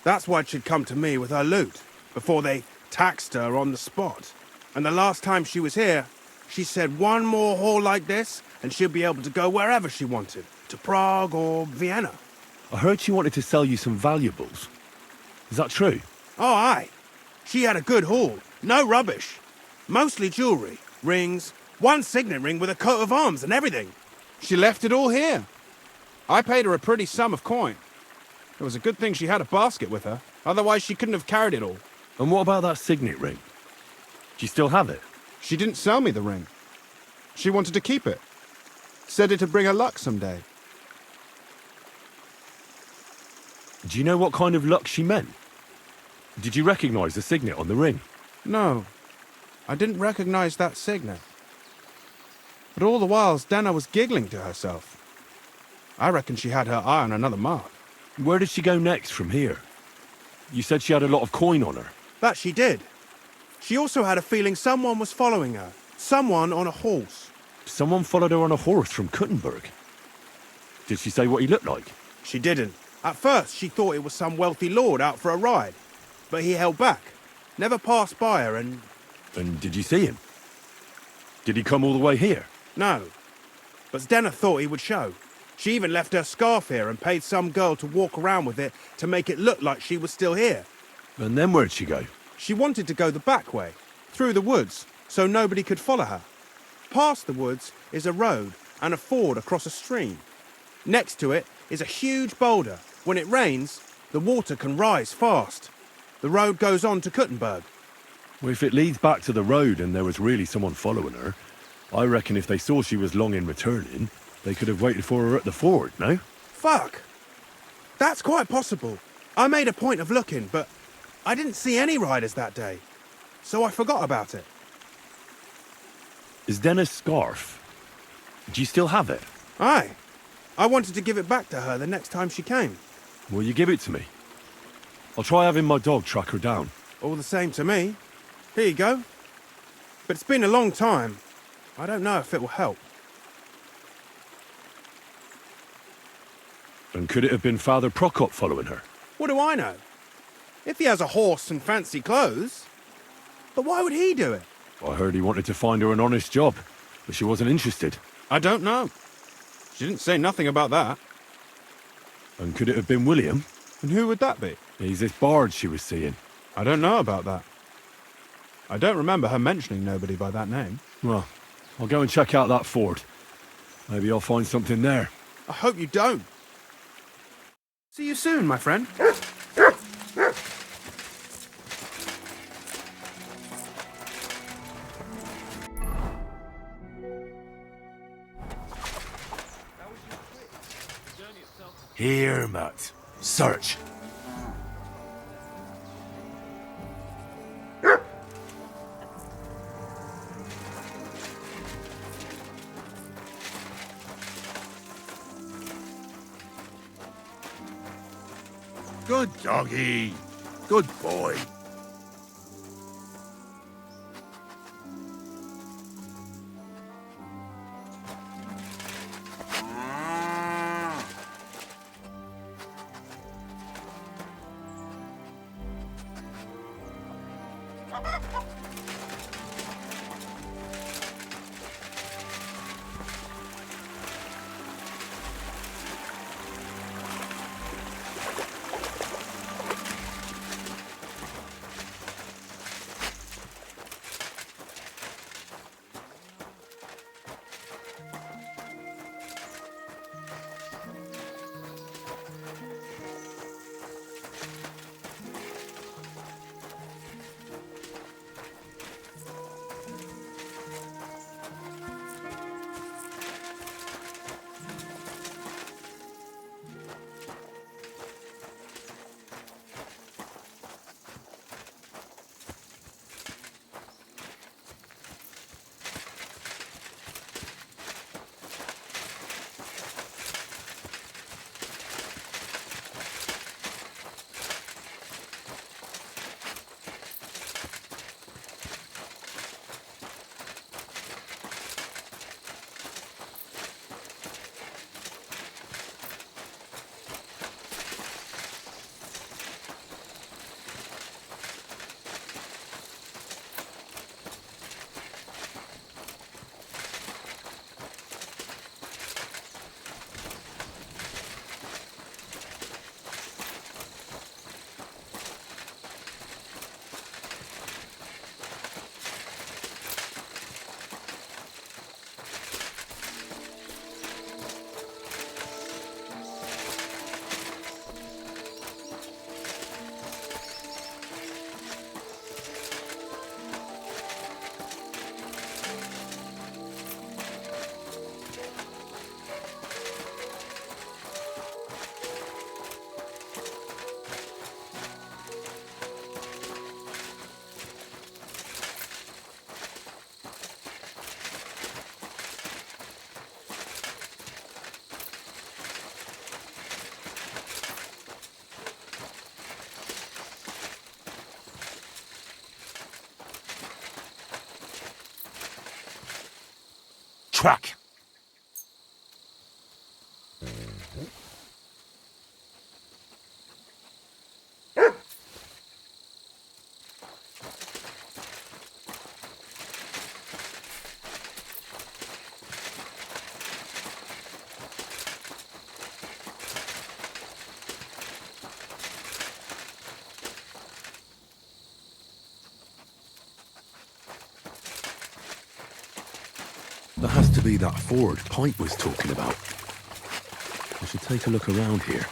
That's why she'd come to me with her loot, before they taxed her on the spot. And the last time she was here, she said one more haul like this, and she'll be able to go wherever she wanted, to Prague or Vienna. I heard she wanted to sell you some valuables. Is that true? Oh, aye. She had a good haul. No rubbish. Mostly jewellery, rings, one signet ring with a coat of arms and everything. She left it all here. I paid her a pretty sum of coin. It was a good thing she had a basket with her. Otherwise, she couldn't have carried it all. And what about that signet ring? Do you still have it? She didn't sell me the ring. She wanted to keep it. Said it'd bring her luck someday. Do you know what kind of luck she meant? Did you recognize the signet on the ring? No, I didn't recognize that signet. But all the while, Denner was giggling to herself. I reckon she had her eye on another mark. Where did she go next from here? You said she had a lot of coin on her. That she did. She also had a feeling someone was following her. Someone on a horse. Someone followed her on a horse from Kuttenberg. Did she say what he looked like? She didn't. At first, she thought it was some wealthy lord out for a ride. But he held back. Never passed by her and... And did you see him? Did he come all the way here? No. But Denner thought he would show. She even left her scarf here and paid some girl to walk around with it to make it look like she was still here. And then where'd she go? She wanted to go the back way, through the woods, so nobody could follow her. Past the woods is a road and a ford across a stream. Next to it is a huge boulder. When it rains, the water can rise fast. The road goes on to Kuttenberg. Well, if it leads back to the road and there was really someone following her, I reckon if they saw she was long in returning, they could have waited for her at the ford, no? Fuck! That's quite possible. I made a point of looking, but I didn't see any riders that day, so I forgot about it. Is Denner's scarf? Do you still have it? Aye. I wanted to give it back to her the next time she came. Will you give it to me? I'll try having my dog track her down. All the same to me. Here you go. But it's been a long time. I don't know if it will help. And could it have been Father Prokop following her? What do I know? If he has a horse and fancy clothes. But why would he do it? I heard he wanted to find her an honest job, but she wasn't interested. I don't know. She didn't say nothing about that. And could it have been William? And who would that be? He's this bard she was seeing. I don't know about that. I don't remember her mentioning nobody by that name. Well, I'll go and check out that fort. Maybe I'll find something there. I hope you don't. See you soon, my friend. Here, Matt. Search. Good doggy. Good boy. Track. There has to be that ford Pike was talking about. I should take a look around here.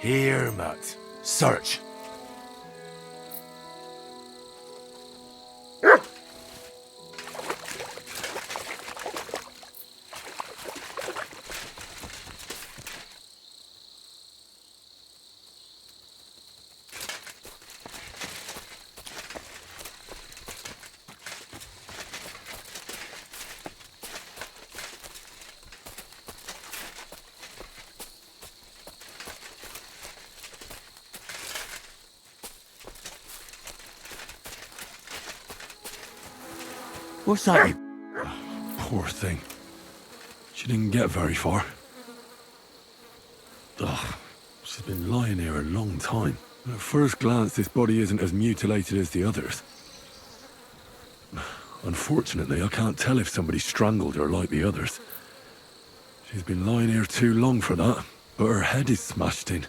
Here, Matt. Search. What's that? Poor thing. She didn't get very far. Ugh, she's been lying here a long time. At first glance, this body isn't as mutilated as the others. Unfortunately, I can't tell if somebody strangled her like the others. She's been lying here too long for that, but her head is smashed in.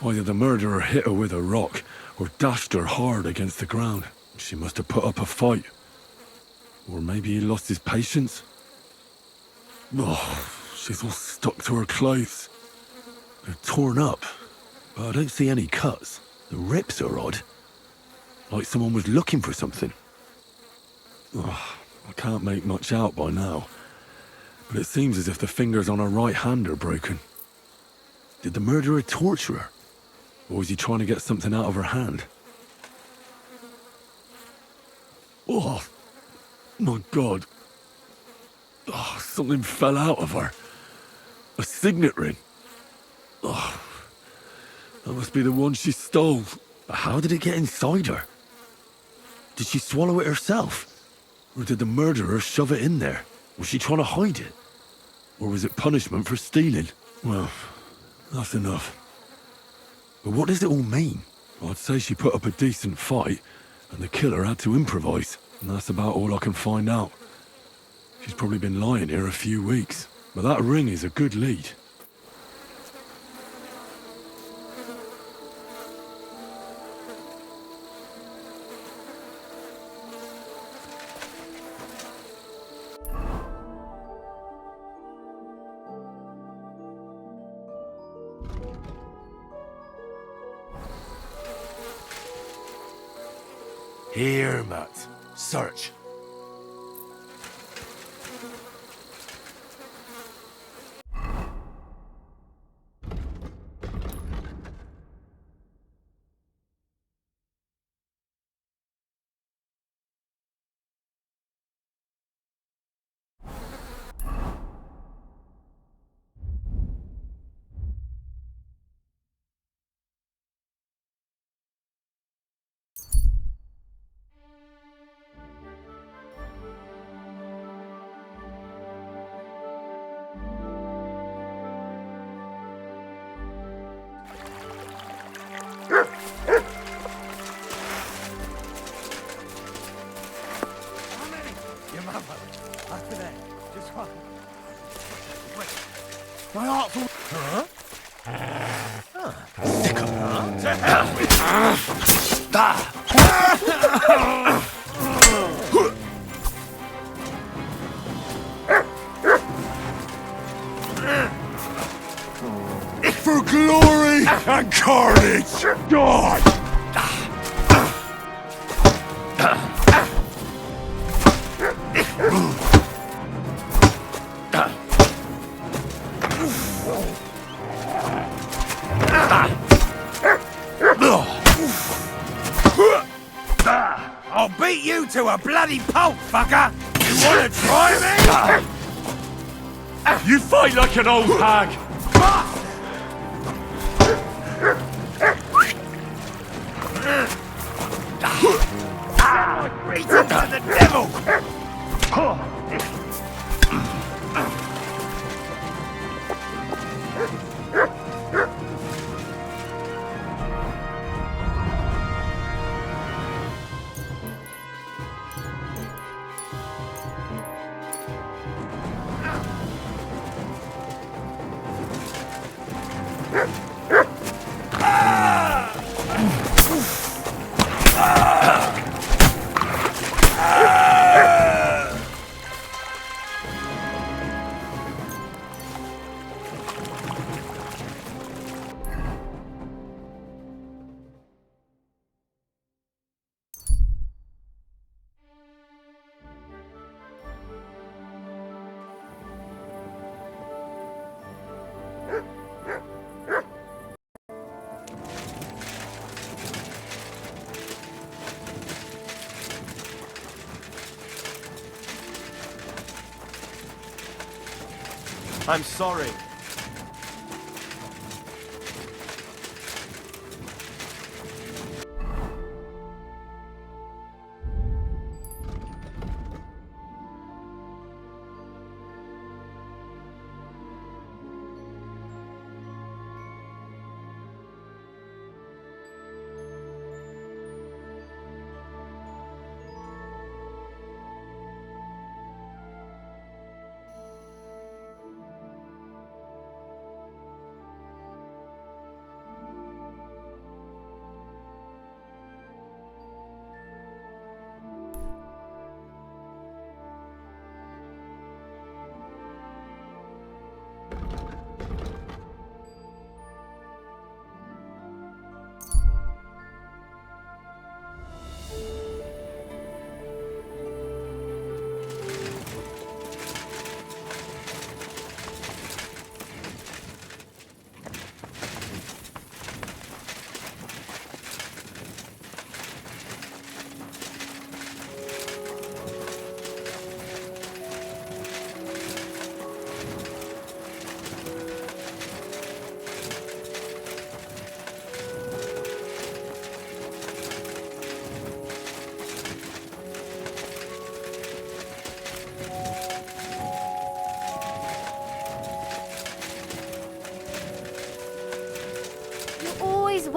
Either the murderer hit her with a rock, or dashed her hard against the ground. She must have put up a fight. Or maybe he lost his patience. Oh, she's all stuck to her clothes. They're torn up, but I don't see any cuts. The rips are odd. Like someone was looking for something. Oh, I can't make much out by now, but it seems as if the fingers on her right hand are broken. Did the murderer torture her? Or was he trying to get something out of her hand? Oh, my God. Oh, something fell out of her. A signet ring. Oh, that must be the one she stole. But how did it get inside her? Did she swallow it herself? Or did the murderer shove it in there? Was she trying to hide it? Or was it punishment for stealing? Well, that's enough. But what does it all mean? I'd say she put up a decent fight, and the killer had to improvise, and that's about all I can find out. She's probably been lying here a few weeks, but that ring is a good lead. Here, Matt. Search. My artful... Huh? For glory and carnage! God! I'll beat you to a bloody pulp, fucker! You wanna try me? You fight like an old hag! Beat him to the devil! I'm sorry.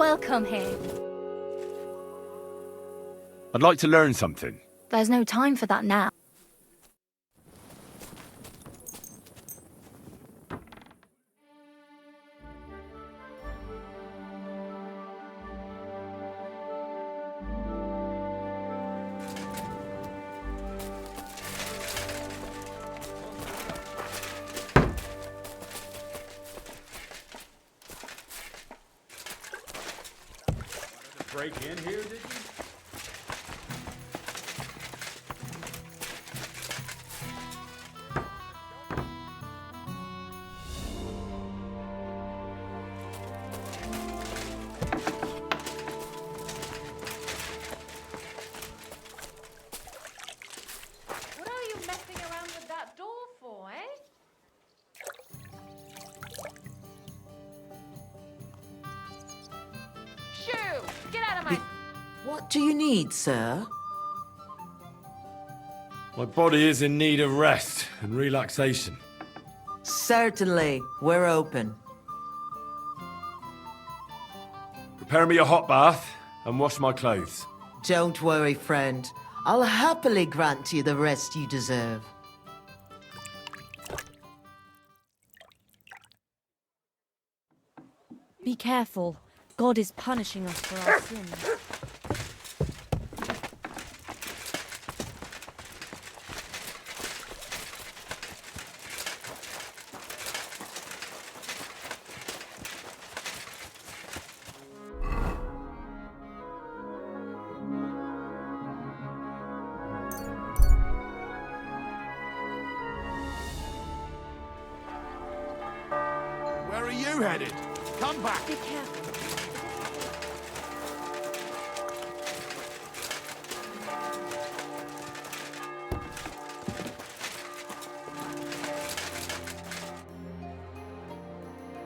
Welcome here. I'd like to learn something. There's no time for that now. Break in here, did you? What are you messing around with that door for, eh? Shoo! Get out of my... What do you need, sir? My body is in need of rest and relaxation. Certainly. We're open. Prepare me a hot bath and wash my clothes. Don't worry, friend. I'll happily grant you the rest you deserve. Be careful. God is punishing us for our sins. Where are you headed? Come back. Be careful.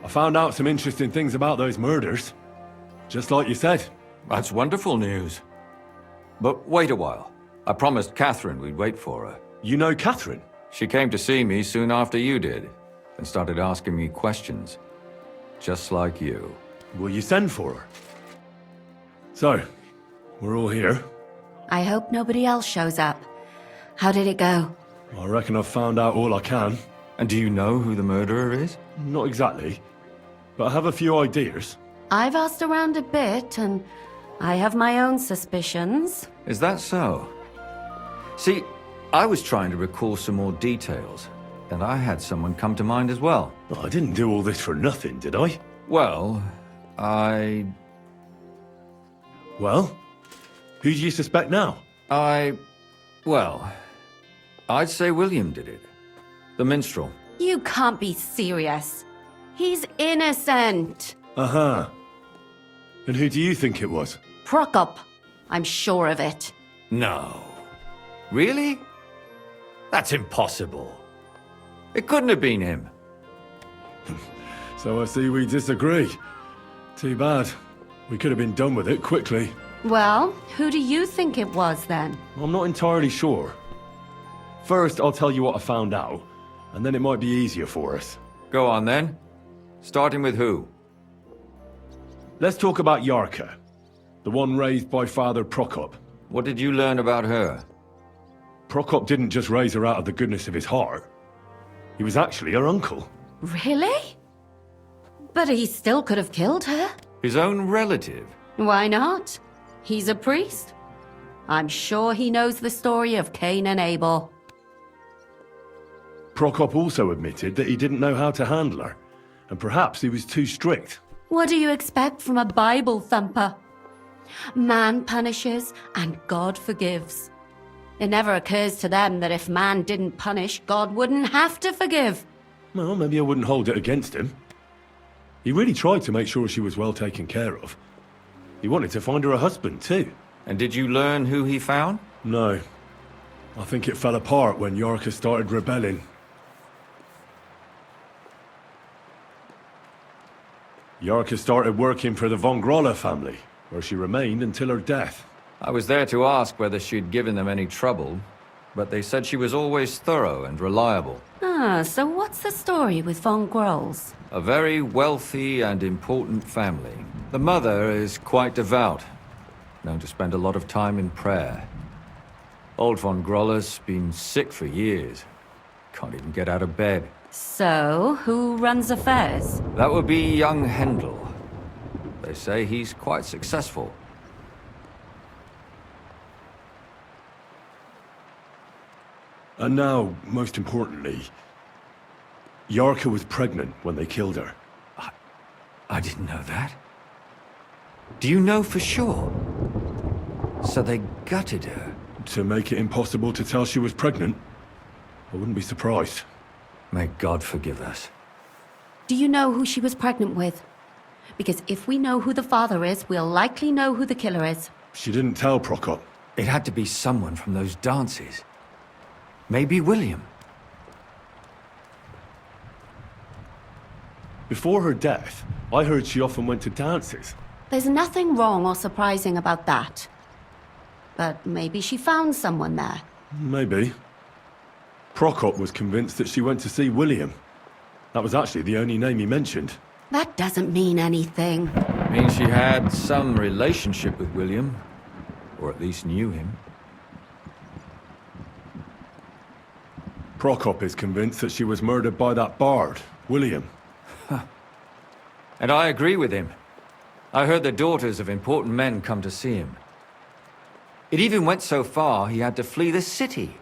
I found out some interesting things about those murders. Just like you said. That's wonderful news. But wait a while. I promised Catherine we'd wait for her. You know Catherine? She came to see me soon after you did, and started asking me questions. Just like you. Will you send for her? So, we're all here. I hope nobody else shows up. How did it go? I reckon I've found out all I can. And do you know who the murderer is? Not exactly, but I have a few ideas. I've asked around a bit, and I have my own suspicions. Is that so? See, I was trying to recall some more details, and I had someone come to mind as well. I didn't do all this for nothing, did I? Well, Well? Who do you suspect now? Well, I'd say William did it. The minstrel. You can't be serious. He's innocent. Uh-huh. And who do you think it was? Prokop. I'm sure of it. No. Really? That's impossible. It couldn't have been him. So I see we disagree. Too bad. We could have been done with it quickly. Well, who do you think it was then? I'm not entirely sure. First, I'll tell you what I found out, and then it might be easier for us. Go on then. Starting with who? Let's talk about Yarka, the one raised by Father Prokop. What did you learn about her? Prokop didn't just raise her out of the goodness of his heart. He was actually her uncle. Really? But he still could have killed her. His own relative? Why not? He's a priest. I'm sure he knows the story of Cain and Abel. Prokop also admitted that he didn't know how to handle her, and perhaps he was too strict. What do you expect from a Bible thumper? Man punishes and God forgives. It never occurs to them that if man didn't punish, God wouldn't have to forgive. Well, maybe I wouldn't hold it against him. He really tried to make sure she was well taken care of. He wanted to find her a husband, too. And did you learn who he found? No. I think it fell apart when Yarka started rebelling. Yarka started working for the von Grolla family, where she remained until her death. I was there to ask whether she'd given them any trouble, but they said she was always thorough and reliable. Ah, so what's the story with von Grolls? A very wealthy and important family. The mother is quite devout, known to spend a lot of time in prayer. Old von Groller's been sick for years. Can't even get out of bed. So, who runs affairs? That would be young Hendel. They say he's quite successful. And now, most importantly, Yarka was pregnant when they killed her. I didn't know that. Do you know for sure? So they gutted her? To make it impossible to tell she was pregnant? I wouldn't be surprised. May God forgive us. Do you know who she was pregnant with? Because if we know who the father is, we'll likely know who the killer is. She didn't tell Prokop. It had to be someone from those dances. Maybe William. Before her death, I heard she often went to dances. There's nothing wrong or surprising about that. But maybe she found someone there. Maybe. Prokop was convinced that she went to see William. That was actually the only name he mentioned. That doesn't mean anything. It means she had some relationship with William. Or at least knew him. Prokop is convinced that she was murdered by that bard, William. And I agree with him. I heard the daughters of important men come to see him. It even went so far he had to flee the city.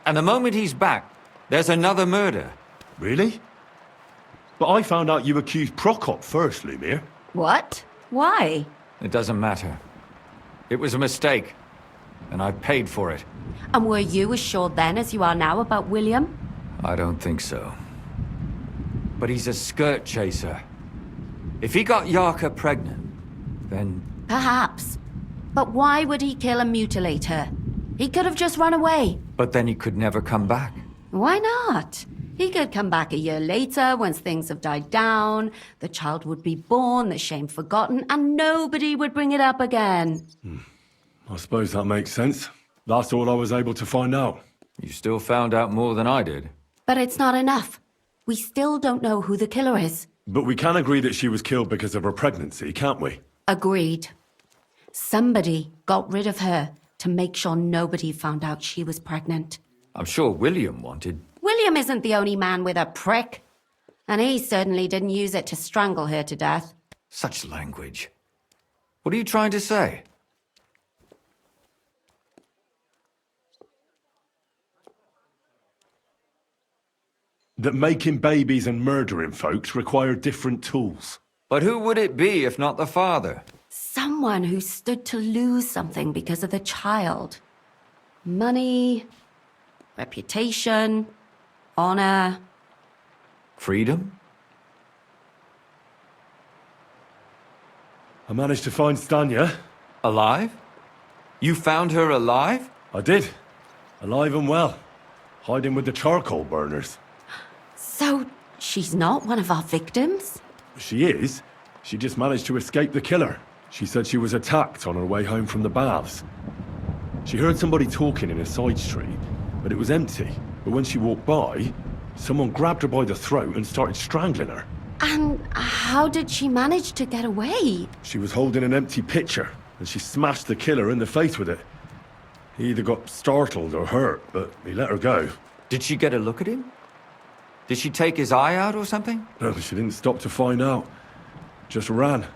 And the moment he's back, there's another murder. Really? But I found out you accused Prokop first, Lumir. What? Why? It doesn't matter. It was a mistake. And I paid for it. And were you as sure then as you are now about William? I don't think so. But he's a skirt chaser. If he got Yarka pregnant, then... Perhaps. But why would he kill and mutilate her? He could have just run away. But then he could never come back. Why not? He could come back a year later, once things have died down, the child would be born, the shame forgotten, and nobody would bring it up again. I suppose that makes sense. That's all I was able to find out. You still found out more than I did. But it's not enough. We still don't know who the killer is. But we can agree that she was killed because of her pregnancy, can't we? Agreed. Somebody got rid of her to make sure nobody found out she was pregnant. I'm sure William wanted... William isn't the only man with a prick. And he certainly didn't use it to strangle her to death. Such language. What are you trying to say? That making babies and murdering folks require different tools. But who would it be if not the father? Someone who stood to lose something because of the child. Money, reputation, honor. Freedom? I managed to find Stanya. Alive? You found her alive? I did. Alive and well. Hiding with the charcoal burners. So, she's not one of our victims? She is. She just managed to escape the killer. She said she was attacked on her way home from the baths. She heard somebody talking in a side street, but it was empty. But when she walked by, someone grabbed her by the throat and started strangling her. And how did she manage to get away? She was holding an empty pitcher, and she smashed the killer in the face with it. He either got startled or hurt, but he let her go. Did she get a look at him? Did she take his eye out or something? No, she didn't stop to find out. Just ran.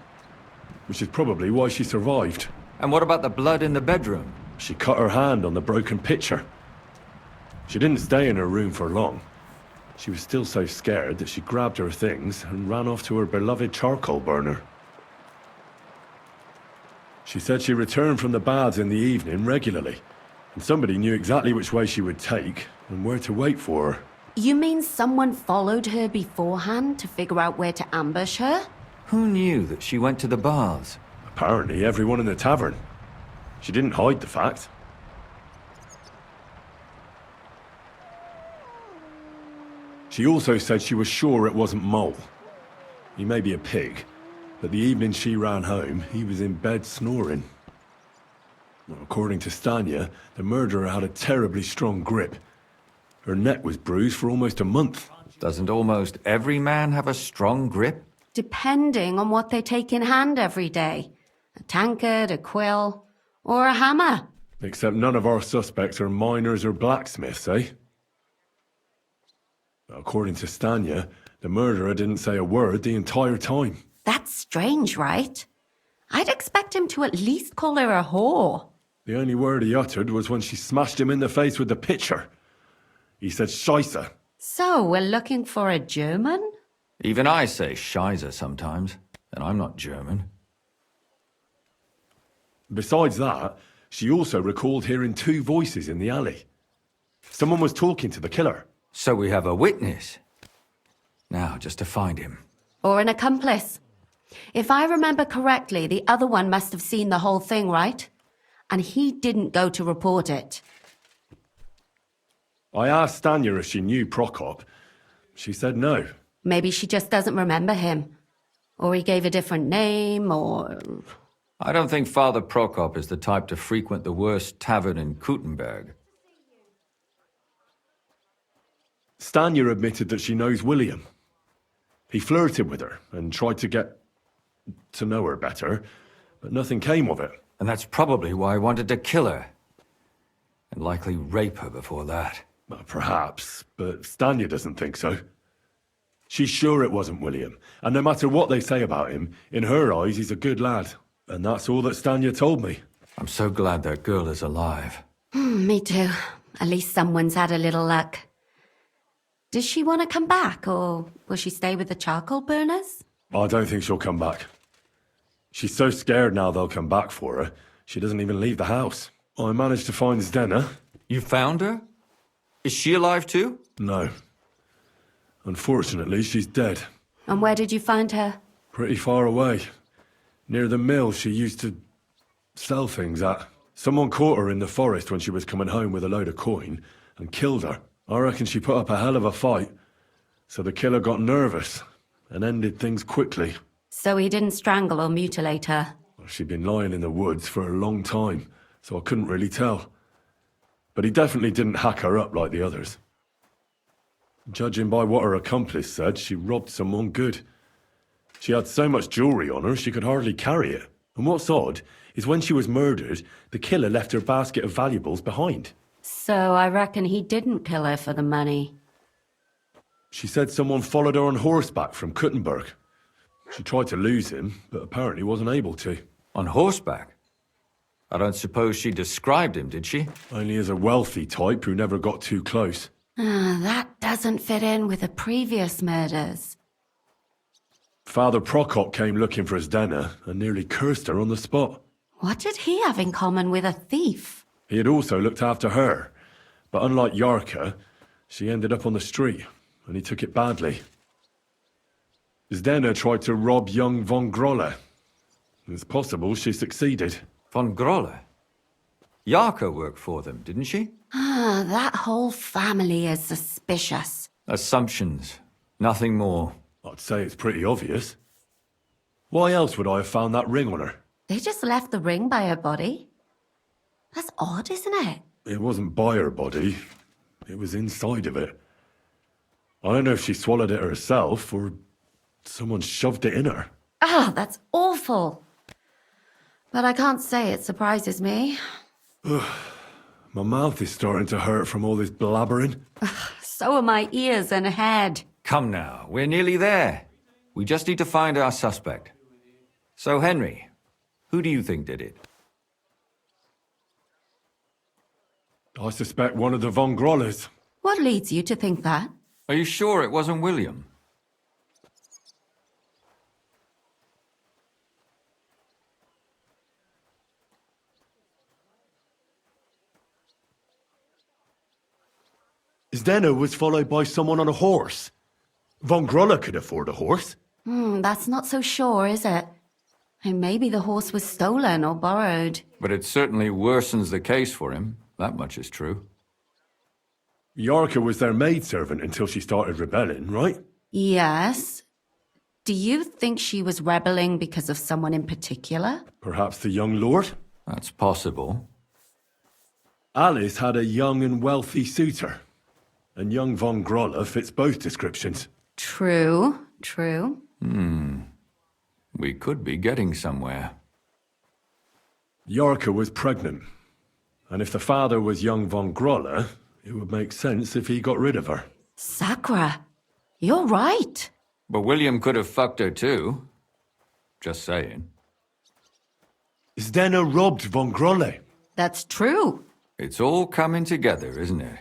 Which is probably why she survived. And what about the blood in the bedroom? She cut her hand on the broken pitcher. She didn't stay in her room for long. She was still so scared that she grabbed her things and ran off to her beloved charcoal burner. She said she returned from the baths in the evening regularly, and somebody knew exactly which way she would take and where to wait for her. You mean someone followed her beforehand to figure out where to ambush her? Who knew that she went to the baths? Apparently everyone in the tavern. She didn't hide the fact. She also said she was sure it wasn't Mole. He may be a pig, but the evening she ran home, he was in bed snoring. Well, according to Stanya, the murderer had a terribly strong grip. Her neck was bruised for almost a month. Doesn't almost every man have a strong grip? depending on what they take in hand every day. A tankard, a quill, or a hammer. Except none of our suspects are miners or blacksmiths, eh? According to Stanya, the murderer didn't say a word the entire time. That's strange, right? I'd expect him to at least call her a whore. The only word he uttered was when she smashed him in the face with the pitcher. He said Scheisse. So, we're looking for a German? Even I say Scheiße sometimes, and I'm not German. Besides that, she also recalled hearing 2 voices in the alley. Someone was talking to the killer. So we have a witness. Now, just to find him. Or an accomplice. If I remember correctly, the other one must have seen the whole thing, right? And he didn't go to report it. I asked Stanya if she knew Prokop. She said no. Maybe she just doesn't remember him. Or he gave a different name, or... I don't think Father Prokop is the type to frequent the worst tavern in Kuttenberg. Stanya admitted that she knows William. He flirted with her and tried to get to know her better, but nothing came of it. And that's probably why I wanted to kill her. And likely rape her before that. Well, perhaps, but Stanya doesn't think so. She's sure it wasn't William, and no matter what they say about him, in her eyes he's a good lad. And that's all that Stanya told me. I'm so glad that girl is alive. Me too. At least someone's had a little luck. Does she want to come back, or will she stay with the charcoal burners? I don't think she'll come back. She's so scared now they'll come back for her, she doesn't even leave the house. I managed to find Zdena. You found her? Is she alive too? No. Unfortunately, she's dead. And where did you find her? Pretty far away. Near the mill she used to sell things at. Someone caught her in the forest when she was coming home with a load of coin and killed her. I reckon she put up a hell of a fight. So the killer got nervous and ended things quickly. So he didn't strangle or mutilate her? She'd been lying in the woods for a long time, so I couldn't really tell. But he definitely didn't hack her up like the others. Judging by what her accomplice said, she robbed someone good. She had so much jewellery on her, she could hardly carry it. And what's odd is when she was murdered, the killer left her basket of valuables behind. So I reckon he didn't kill her for the money. She said someone followed her on horseback from Kuttenberg. She tried to lose him, but apparently wasn't able to. On horseback? I don't suppose she described him, did she? Only as a wealthy type who never got too close. That doesn't fit in with the previous murders. Father Prokop came looking for Zdena and nearly cursed her on the spot. What did he have in common with a thief? He had also looked after her, but unlike Yarka, she ended up on the street, and he took it badly. Zdena tried to rob young von Grolle. It's possible she succeeded. Von Grolle? Yarka worked for them, didn't she? That whole family is suspicious. Assumptions. Nothing more. I'd say it's pretty obvious. Why else would I have found that ring on her? They just left the ring by her body? That's odd, isn't it? It wasn't by her body. It was inside of it. I don't know if she swallowed it herself or someone shoved it in her. That's awful. But I can't say it surprises me. My mouth is starting to hurt from all this blabbering. So are my ears and head. Come now, we're nearly there. We just need to find our suspect. So, Henry, who do you think did it? I suspect one of the von Grolles. What leads you to think that? Are you sure it wasn't William? Zdena was followed by someone on a horse. Von Grolle could afford a horse. That's not so sure, is it? And maybe the horse was stolen or borrowed. But it certainly worsens the case for him. That much is true. Yarka was their maidservant until she started rebelling, right? Yes. Do you think she was rebelling because of someone in particular? Perhaps the young lord? That's possible. Alice had a young and wealthy suitor. And young von Grolle fits both descriptions. True. True. We could be getting somewhere. Yorka was pregnant. And if the father was young von Groller, it would make sense if he got rid of her. Sakra, you're right. But William could have fucked her too. Just saying. Zdena robbed von Grolle. That's true. It's all coming together, isn't it?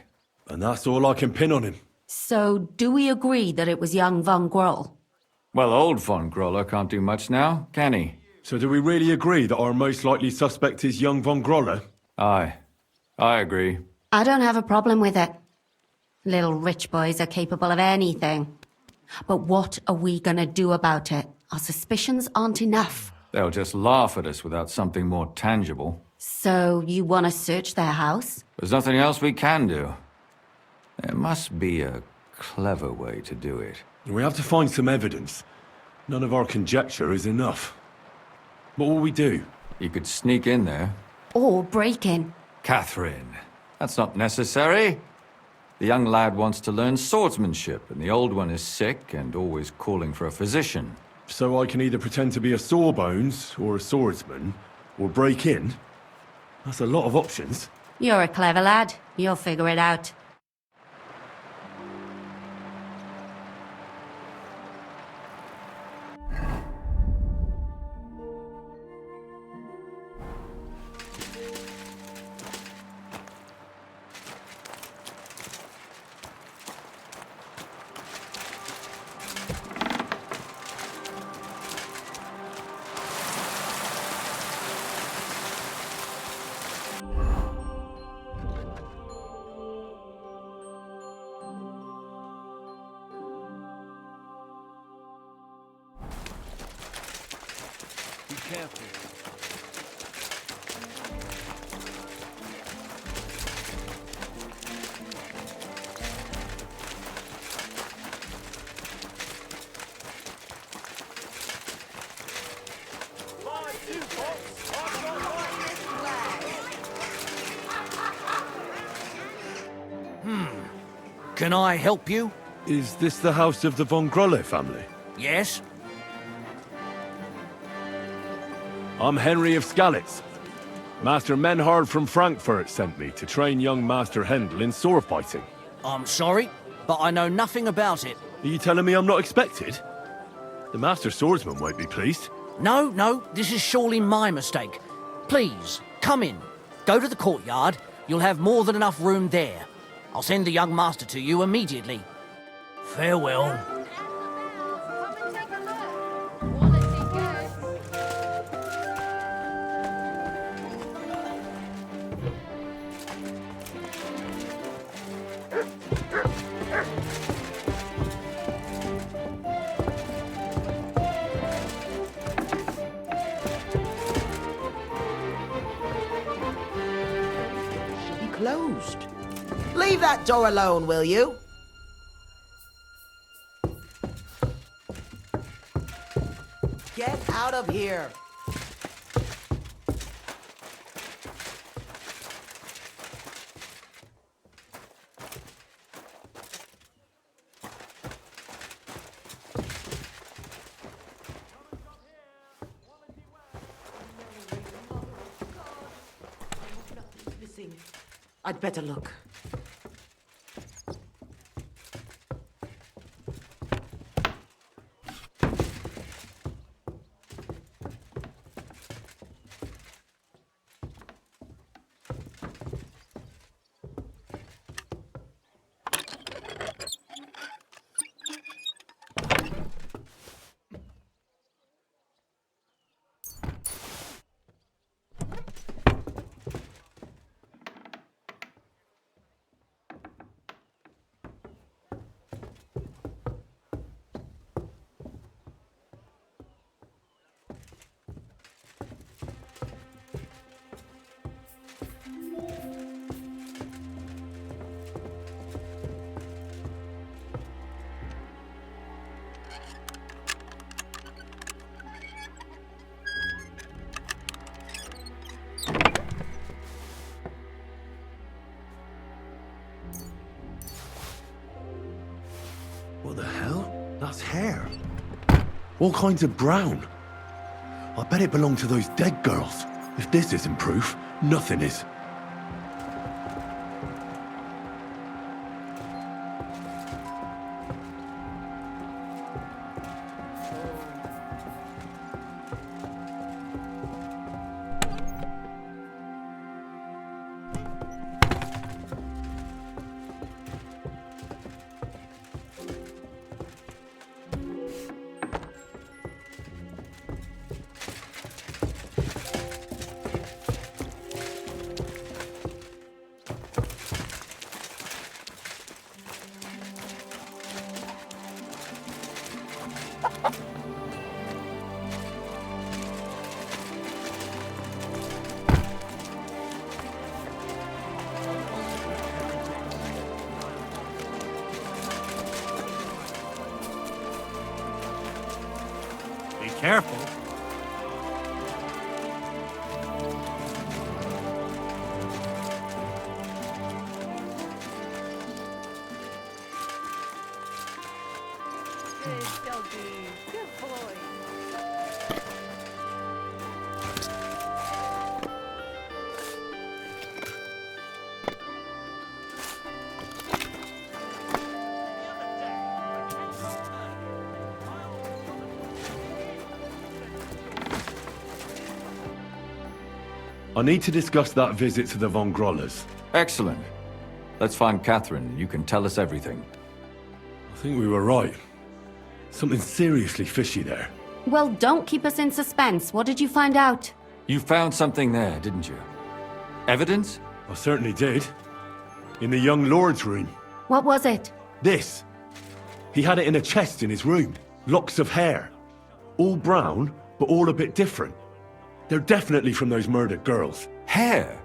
And that's all I can pin on him. So, do we agree that it was young von Groll? Well, old von Groller can't do much now, can he? So do we really agree that our most likely suspect is young von Groller? Aye. I agree. I don't have a problem with it. Little rich boys are capable of anything. But what are we gonna do about it? Our suspicions aren't enough. They'll just laugh at us without something more tangible. So, you want to search their house? There's nothing else we can do. There must be a clever way to do it. We have to find some evidence. None of our conjecture is enough. What will we do? You could sneak in there. Or break in? Catherine, that's not necessary. The young lad wants to learn swordsmanship, and the old one is sick and always calling for a physician. So I can either pretend to be a sawbones or a swordsman, or break in? That's a lot of options. You're a clever lad. You'll figure it out. Can I help you? Is this the house of the von Grolle family? Yes? I'm Henry of Skalitz. Master Menhard from Frankfurt sent me to train young Master Hendel in sword fighting. I'm sorry, but I know nothing about it. Are you telling me I'm not expected? The Master Swordsman won't be pleased. No, this is surely my mistake. Please, come in. Go to the courtyard. You'll have more than enough room there. I'll send the young master to you immediately. Farewell. Should be closed. Leave that door alone, will you? Get out of here. I'd better look. All kinds of brown. I bet it belonged to those dead girls. If this isn't proof, nothing is. Be careful. I need to discuss that visit to the Von Grollers. Excellent. Let's find Catherine. You can tell us everything. I think we were right. Something seriously fishy there. Well, don't keep us in suspense. What did you find out? You found something there, didn't you? Evidence? I certainly did. In the young lord's room. What was it? This. He had it in a chest in his room. Locks of hair. All brown, but all a bit different. They're definitely from those murdered girls. Hair?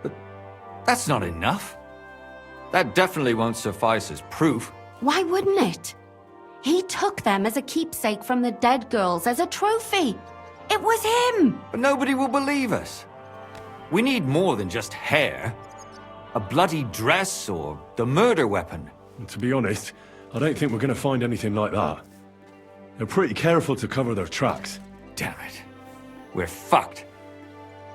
But that's not enough. That definitely won't suffice as proof. Why wouldn't it? He took them as a keepsake from the dead girls, as a trophy. It was him! But nobody will believe us. We need more than just hair. A bloody dress or the murder weapon. And to be honest, I don't think we're going to find anything like that. They're pretty careful to cover their tracks. Damn it. We're fucked.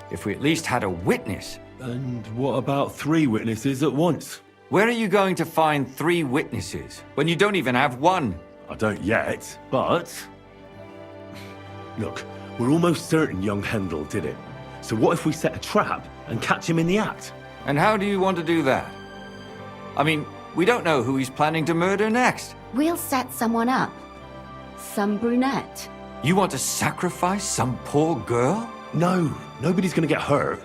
If we at least had a witness. And what about 3 witnesses at once? Where are you going to find 3 witnesses when you don't even have one? I don't yet, but... Look, we're almost certain young Hendel did it. So what if we set a trap and catch him in the act? And how do you want to do that? I mean, we don't know who he's planning to murder next. We'll set someone up. Some brunette. You want to sacrifice some poor girl? No, nobody's gonna get hurt.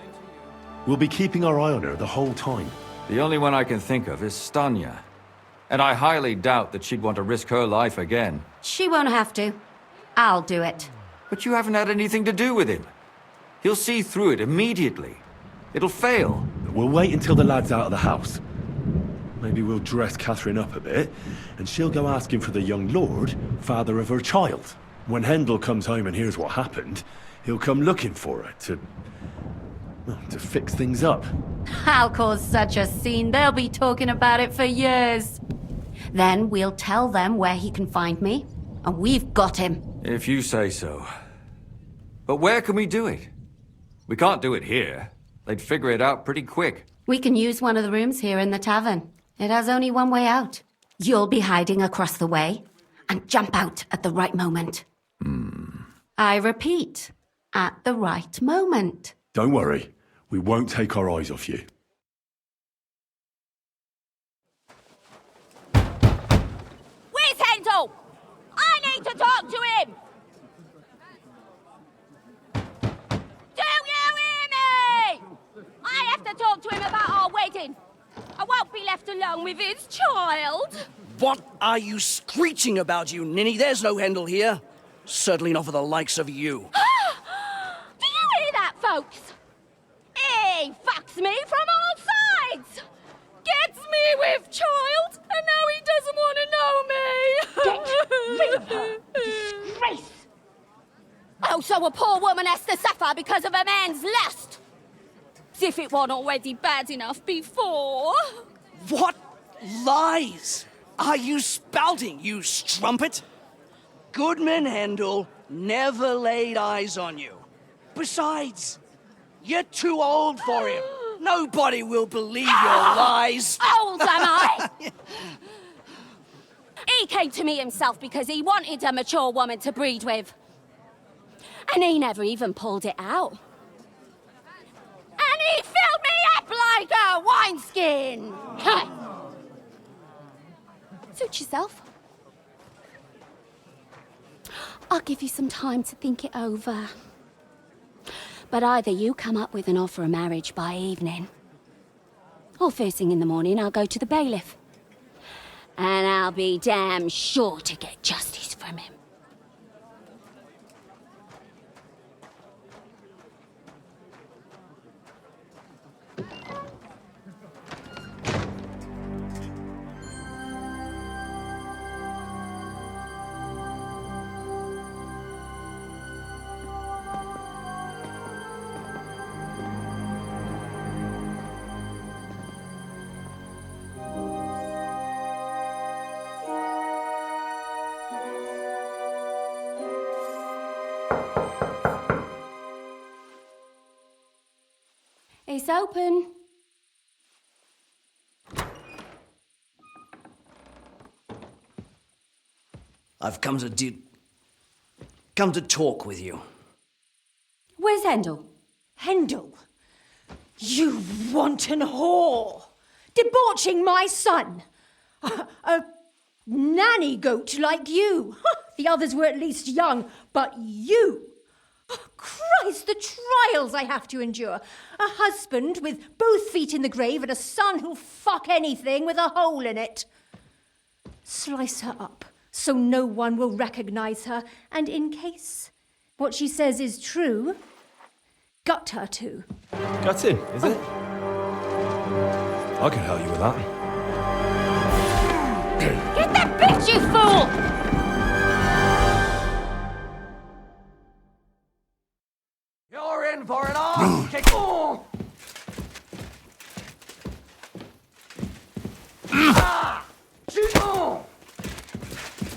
We'll be keeping our eye on her the whole time. The only one I can think of is Stanya. And I highly doubt that she'd want to risk her life again. She won't have to. I'll do it. But you haven't had anything to do with him. He'll see through it immediately. It'll fail. We'll wait until the lad's out of the house. Maybe we'll dress Catherine up a bit, and she'll go asking for the young lord, father of her child. When Hendel comes home and hears what happened, he'll come looking for her to fix things up. I'll cause such a scene, they'll be talking about it for years. Then we'll tell them where he can find me, and we've got him. If you say so. But where can we do it? We can't do it here. They'd figure it out pretty quick. We can use one of the rooms here in the tavern. It has only one way out. You'll be hiding across the way, and jump out at the right moment. I repeat, at the right moment. Don't worry, we won't take our eyes off you. Where's Hendel? I need to talk to him! Do you hear me? I have to talk to him about our wedding. I won't be left alone with his child. What are you screeching about, you ninny? There's no Hendel here. Certainly not for the likes of you. Do you hear that, folks? He fucks me from all sides. Gets me with child, and now he doesn't want to know me. Get rid of her. Disgrace. Oh, so a poor woman has to suffer because of a man's lust. As if it wasn't already bad enough before. What lies are you spouting, you strumpet? Goodman Handel never laid eyes on you. Besides, you're too old for him. Nobody will believe your lies. Old am I? He came to me himself because he wanted a mature woman to breed with. And he never even pulled it out. And he filled me up like a wineskin. Suit yourself. I'll give you some time to think it over. But either you come up with an offer of marriage by evening, or first thing in the morning I'll go to the bailiff. And I'll be damn sure to get justice from him. It's open. I've come to talk with you. Where's Handel? Handel? You wanton whore! Debauching my son! A nanny goat like you! The others were at least young, but you! Christ, the trials I have to endure. A husband with both feet in the grave and a son who'll fuck anything with a hole in it. Slice her up so no one will recognize her, and in case what she says is true, gut her too. Gutting, is it? I can help you with that. Get that bitch, you fool! You're in for an arse kick. Oh.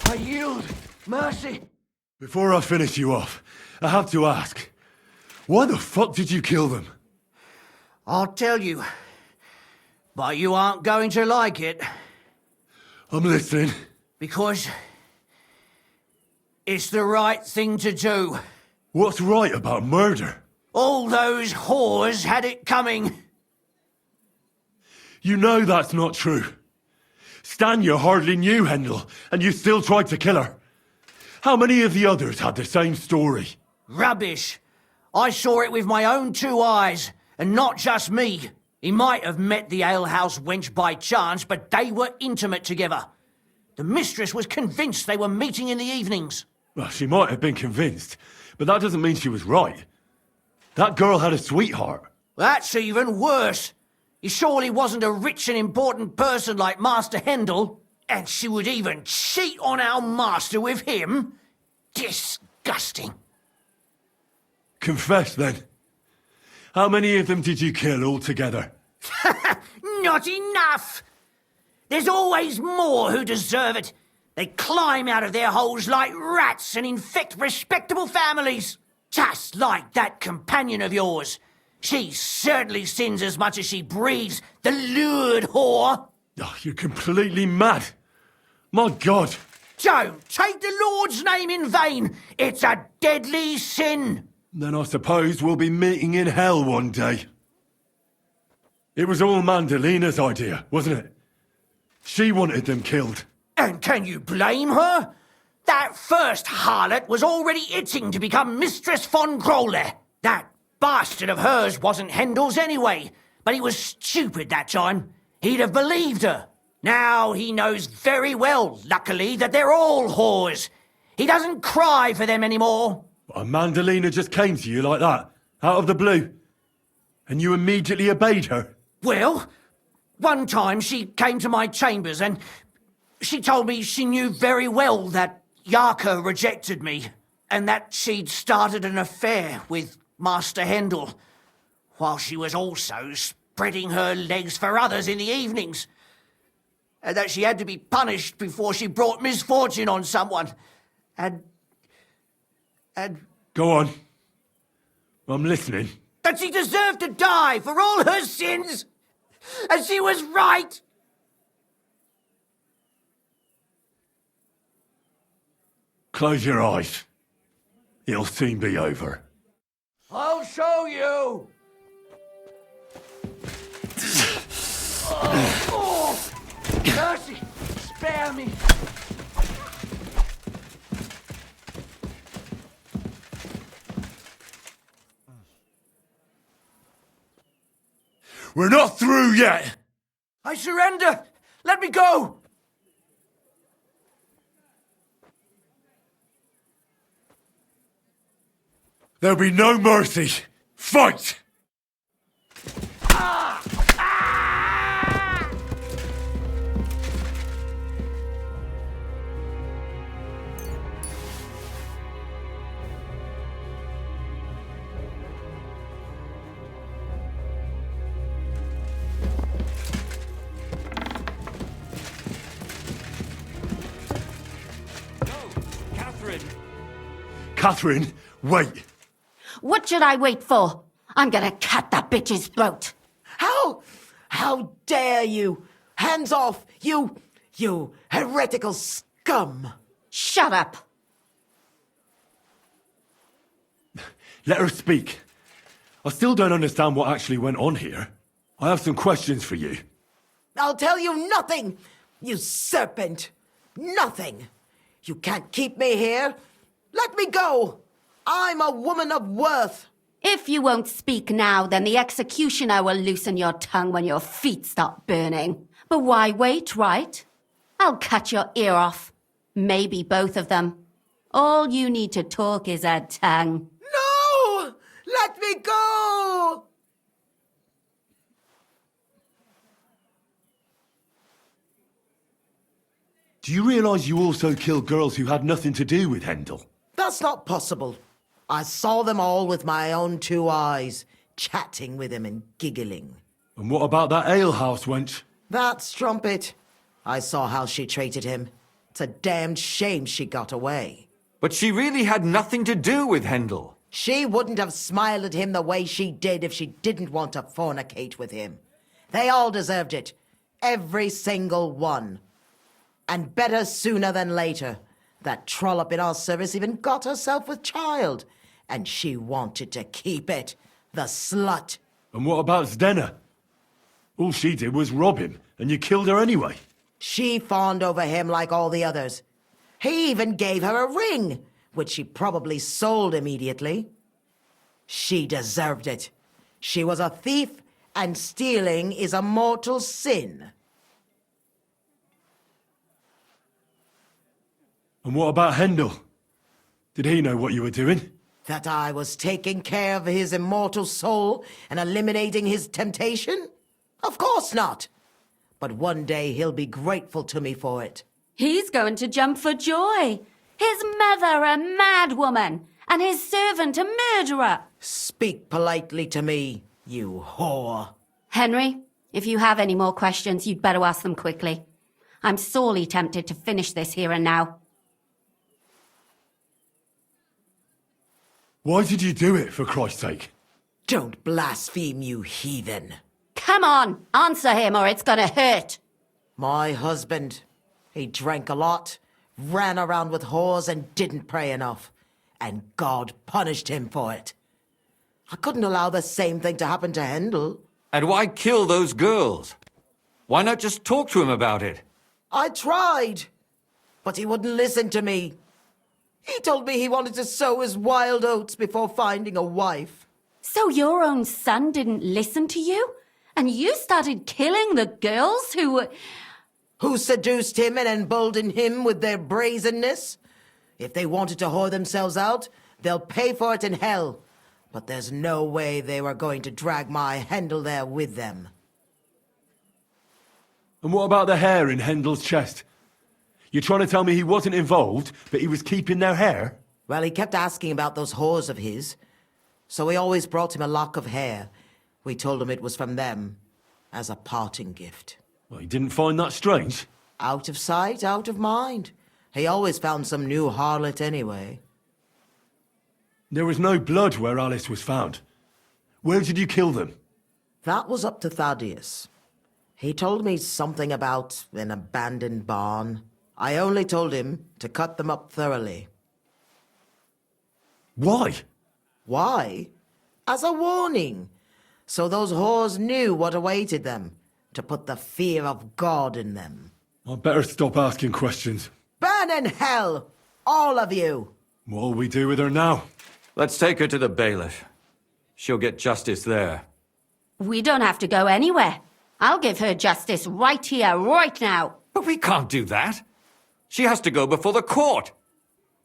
I yield. Mercy. Before I finish you off, I have to ask, why the fuck did you kill them? I'll tell you, but you aren't going to like it. I'm listening. Because it's the right thing to do. What's right about murder? All those whores had it coming. You know that's not true. Stanya hardly knew Handel, and you still tried to kill her. How many of the others had the same story? Rubbish. I saw it with my own two eyes, and not just me. He might have met the alehouse wench by chance, but they were intimate together. The mistress was convinced they were meeting in the evenings. Well, she might have been convinced, but that doesn't mean she was right. That girl had a sweetheart. That's even worse. He surely wasn't a rich and important person like Master Handel, and she would even cheat on our master with him. Disgusting. Confess, then. How many of them did you kill altogether? Not enough! There's always more who deserve it. They climb out of their holes like rats and infect respectable families. Just like that companion of yours. She certainly sins as much as she breathes, the lured whore. Oh, you're completely mad. My God. Don't take the Lord's name in vain. It's a deadly sin. Then I suppose we'll be meeting in hell one day. It was all Mandalina's idea, wasn't it? She wanted them killed. And can you blame her? That first harlot was already itching to become Mistress von Grolle. That bastard of hers wasn't Handel's anyway, but he was stupid that time. He'd have believed her. Now he knows very well, luckily, that they're all whores. He doesn't cry for them anymore. And Mandalina just came to you like that, out of the blue, and you immediately obeyed her? Well, one time she came to my chambers and she told me she knew very well that Yarka rejected me and that she'd started an affair with Master Handel, while she was also spreading her legs for others in the evenings, and that she had to be punished before she brought misfortune on someone, And... Go on. I'm listening. that she deserved to die for all her sins, and she was right. Close your eyes. It'll soon be over. I'll show you! Oh, mercy! Spare me! We're not through yet! I surrender! Let me go! There'll be no mercy! Fight! Catherine, wait! What should I wait for? I'm gonna cut that bitch's throat. How dare you? Hands off, you heretical scum! Shut up! Let her speak. I still don't understand what actually went on here. I have some questions for you. I'll tell you nothing, you serpent! Nothing! You can't keep me here! Let me go! I'm a woman of worth! If you won't speak now, then the executioner will loosen your tongue when your feet start burning. But why wait, right? I'll cut your ear off. Maybe both of them. All you need to talk is a tongue. No! Let me go! Do you realize you also killed girls who had nothing to do with Hendel? That's not possible. I saw them all with my own 2 eyes, chatting with him and giggling. And what about that alehouse wench? That strumpet. I saw how she treated him. It's a damned shame she got away. But she really had nothing to do with Hendel. She wouldn't have smiled at him the way she did if she didn't want to fornicate with him. They all deserved it. Every single one. And better sooner than later. That trollop in our service even got herself with child. And she wanted to keep it. The slut. And what about Zdena? All she did was rob him, and you killed her anyway. She fawned over him like all the others. He even gave her a ring, which she probably sold immediately. She deserved it. She was a thief, and stealing is a mortal sin. And what about Hendel? Did he know what you were doing? That I was taking care of his immortal soul and eliminating his temptation? Of course not. But one day he'll be grateful to me for it. He's going to jump for joy. His mother a mad woman, and his servant a murderer. Speak politely to me, you whore. Henry, if you have any more questions, you'd better ask them quickly. I'm sorely tempted to finish this here and now. Why did you do it, for Christ's sake? Don't blaspheme, you heathen. Come on, answer him or it's gonna hurt. My husband, he drank a lot, ran around with whores and didn't pray enough. And God punished him for it. I couldn't allow the same thing to happen to Hendel. And why kill those girls? Why not just talk to him about it? I tried, but he wouldn't listen to me. He told me he wanted to sow his wild oats before finding a wife. So your own son didn't listen to you? And you started killing the girls who were... Who seduced him and emboldened him with their brazenness? If they wanted to whore themselves out, they'll pay for it in hell. But there's no way they were going to drag my Hendel there with them. And what about the hair in Hendel's chest? You're trying to tell me he wasn't involved, but he was keeping their hair? Well, he kept asking about those whores of his. So we always brought him a lock of hair. We told him it was from them, as a parting gift. Well, he didn't find that strange? Out of sight, out of mind. He always found some new harlot anyway. There was no blood where Alice was found. Where did you kill them? That was up to Thaddeus. He told me something about an abandoned barn. I only told him to cut them up thoroughly. Why? Why? As a warning. So those whores knew what awaited them. To put the fear of God in them. I'd better stop asking questions. Burn in hell! All of you! What'll we do with her now? Let's take her to the bailiff. She'll get justice there. We don't have to go anywhere. I'll give her justice right here, right now. But we can't do that. She has to go before the court.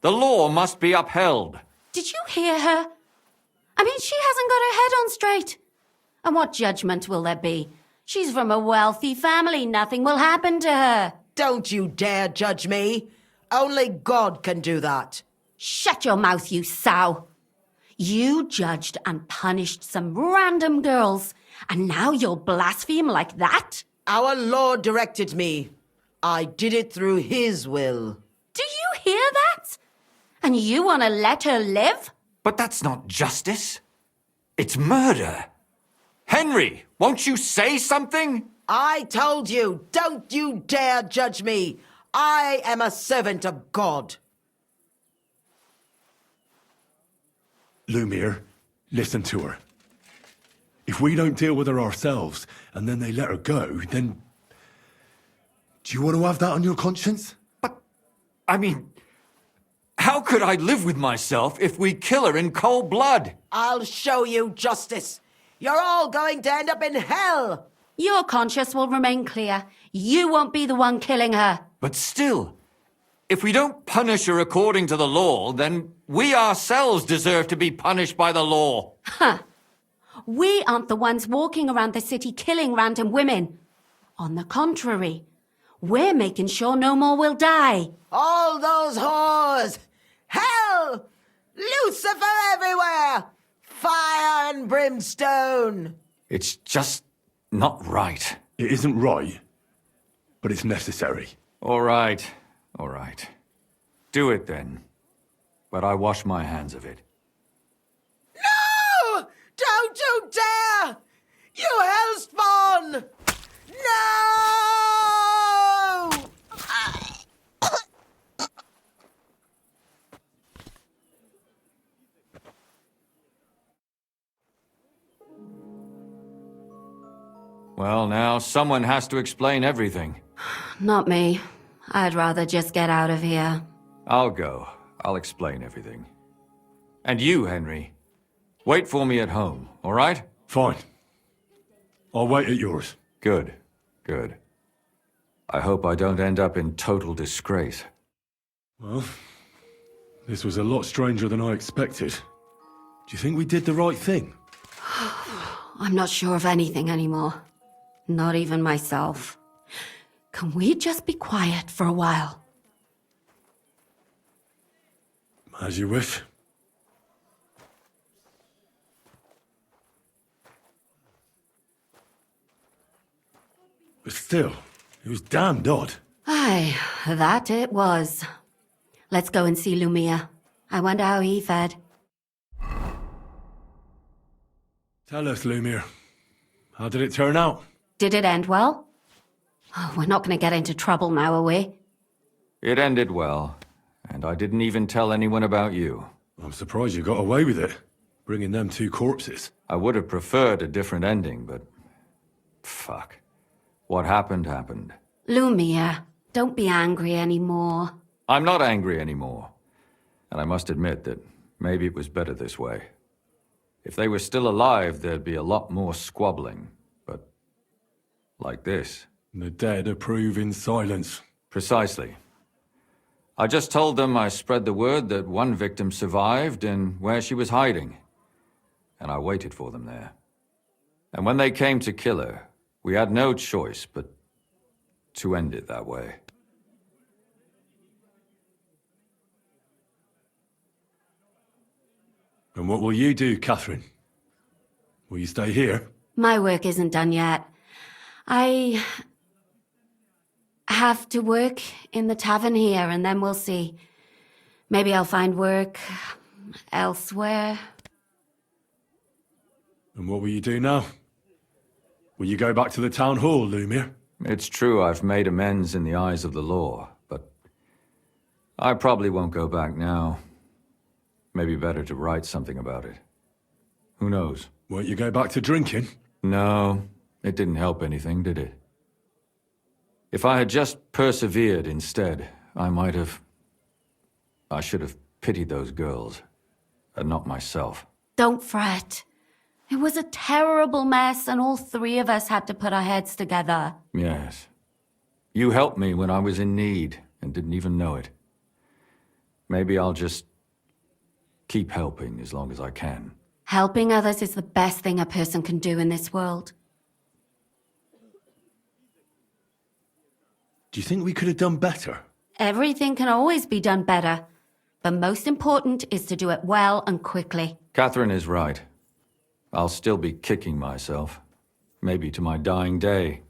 The law must be upheld. Did you hear her? I mean, she hasn't got her head on straight. And what judgment will there be? She's from a wealthy family. Nothing will happen to her. Don't you dare judge me. Only God can do that. Shut your mouth, you sow. You judged and punished some random girls, and now you'll blaspheme like that? Our Lord directed me. I did it through His will. Do you hear that? And you want to let her live? But that's not justice. It's murder. Henry, won't you say something? I told you, don't you dare judge me. I am a servant of God. Lumiere, listen to her. If we don't deal with her ourselves, and then they let her go, then... Do you want to have that on your conscience? But, I mean... How could I live with myself if we kill her in cold blood? I'll show you justice. You're all going to end up in hell. Your conscience will remain clear. You won't be the one killing her. But still, if we don't punish her according to the law, then we ourselves deserve to be punished by the law. Huh. We aren't the ones walking around the city killing random women. On the contrary, we're making sure no more will die. All those whores! Hell! Lucifer everywhere! Fire and brimstone! It's just not right. It isn't right, but it's necessary. All right, all right. Do it then. But I wash my hands of it. No! Don't you dare! You hellspawn! No! Well, now, someone has to explain everything. Not me. I'd rather just get out of here. I'll go. I'll explain everything. And you, Henry, wait for me at home, all right? Fine. I'll wait at yours. Good, good. I hope I don't end up in total disgrace. Well, this was a lot stranger than I expected. Do you think we did the right thing? I'm not sure of anything anymore. Not even myself. Can we just be quiet for a while? As you wish. But still, it was damned odd. Aye, that it was. Let's go and see Lumiere. I wonder how he fared. Tell us, Lumiere. How did it turn out? Did it end well? Oh, we're not going to get into trouble now, are we? It ended well, and I didn't even tell anyone about you. I'm surprised you got away with it, bringing them two corpses. I would have preferred a different ending, but... fuck. What happened, happened. Lumiere, don't be angry anymore. I'm not angry anymore. And I must admit that maybe it was better this way. If they were still alive, there'd be a lot more squabbling. But... like this. The dead approve in silence. Precisely. I just told them I spread the word that one victim survived and where she was hiding. And I waited for them there. And when they came to kill her, we had no choice but to end it that way. And what will you do, Catherine? Will you stay here? My work isn't done yet. have to work in the tavern here, and then we'll see. Maybe I'll find work elsewhere. And what will you do now? Will you go back to the town hall, Lumir? It's true I've made amends in the eyes of the law, but I probably won't go back now. Maybe better to write something about it. Who knows? Won't you go back to drinking? No, it didn't help anything, did it? If I had just persevered instead, I should have pitied those girls, and not myself. Don't fret. It was a terrible mess, and all three of us had to put our heads together. Yes. You helped me when I was in need, and didn't even know it. Maybe I'll just keep helping as long as I can. Helping others is the best thing a person can do in this world. Do you think we could have done better? Everything can always be done better, but most important is to do it well and quickly. Catherine is right. I'll still be kicking myself, maybe to my dying day.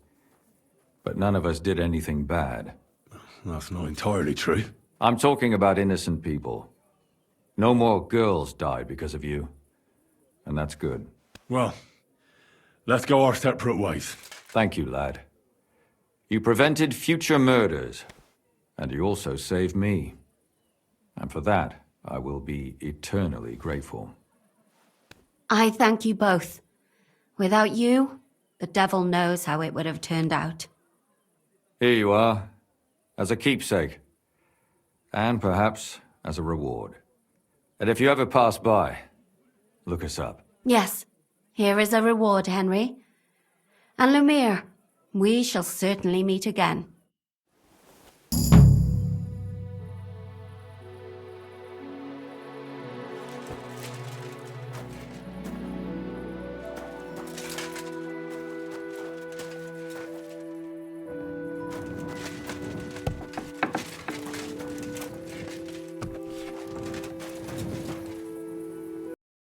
But none of us did anything bad. That's not entirely true. I'm talking about innocent people. No more girls died because of you. And that's good. Well, let's go our separate ways. Thank you, lad. You prevented future murders, and you also saved me. And for that, I will be eternally grateful. I thank you both. Without you, the devil knows how it would have turned out. Here you are, as a keepsake. And perhaps as a reward. And if you ever pass by, look us up. Yes, here is a reward, Henry. And Lumir, we shall certainly meet again.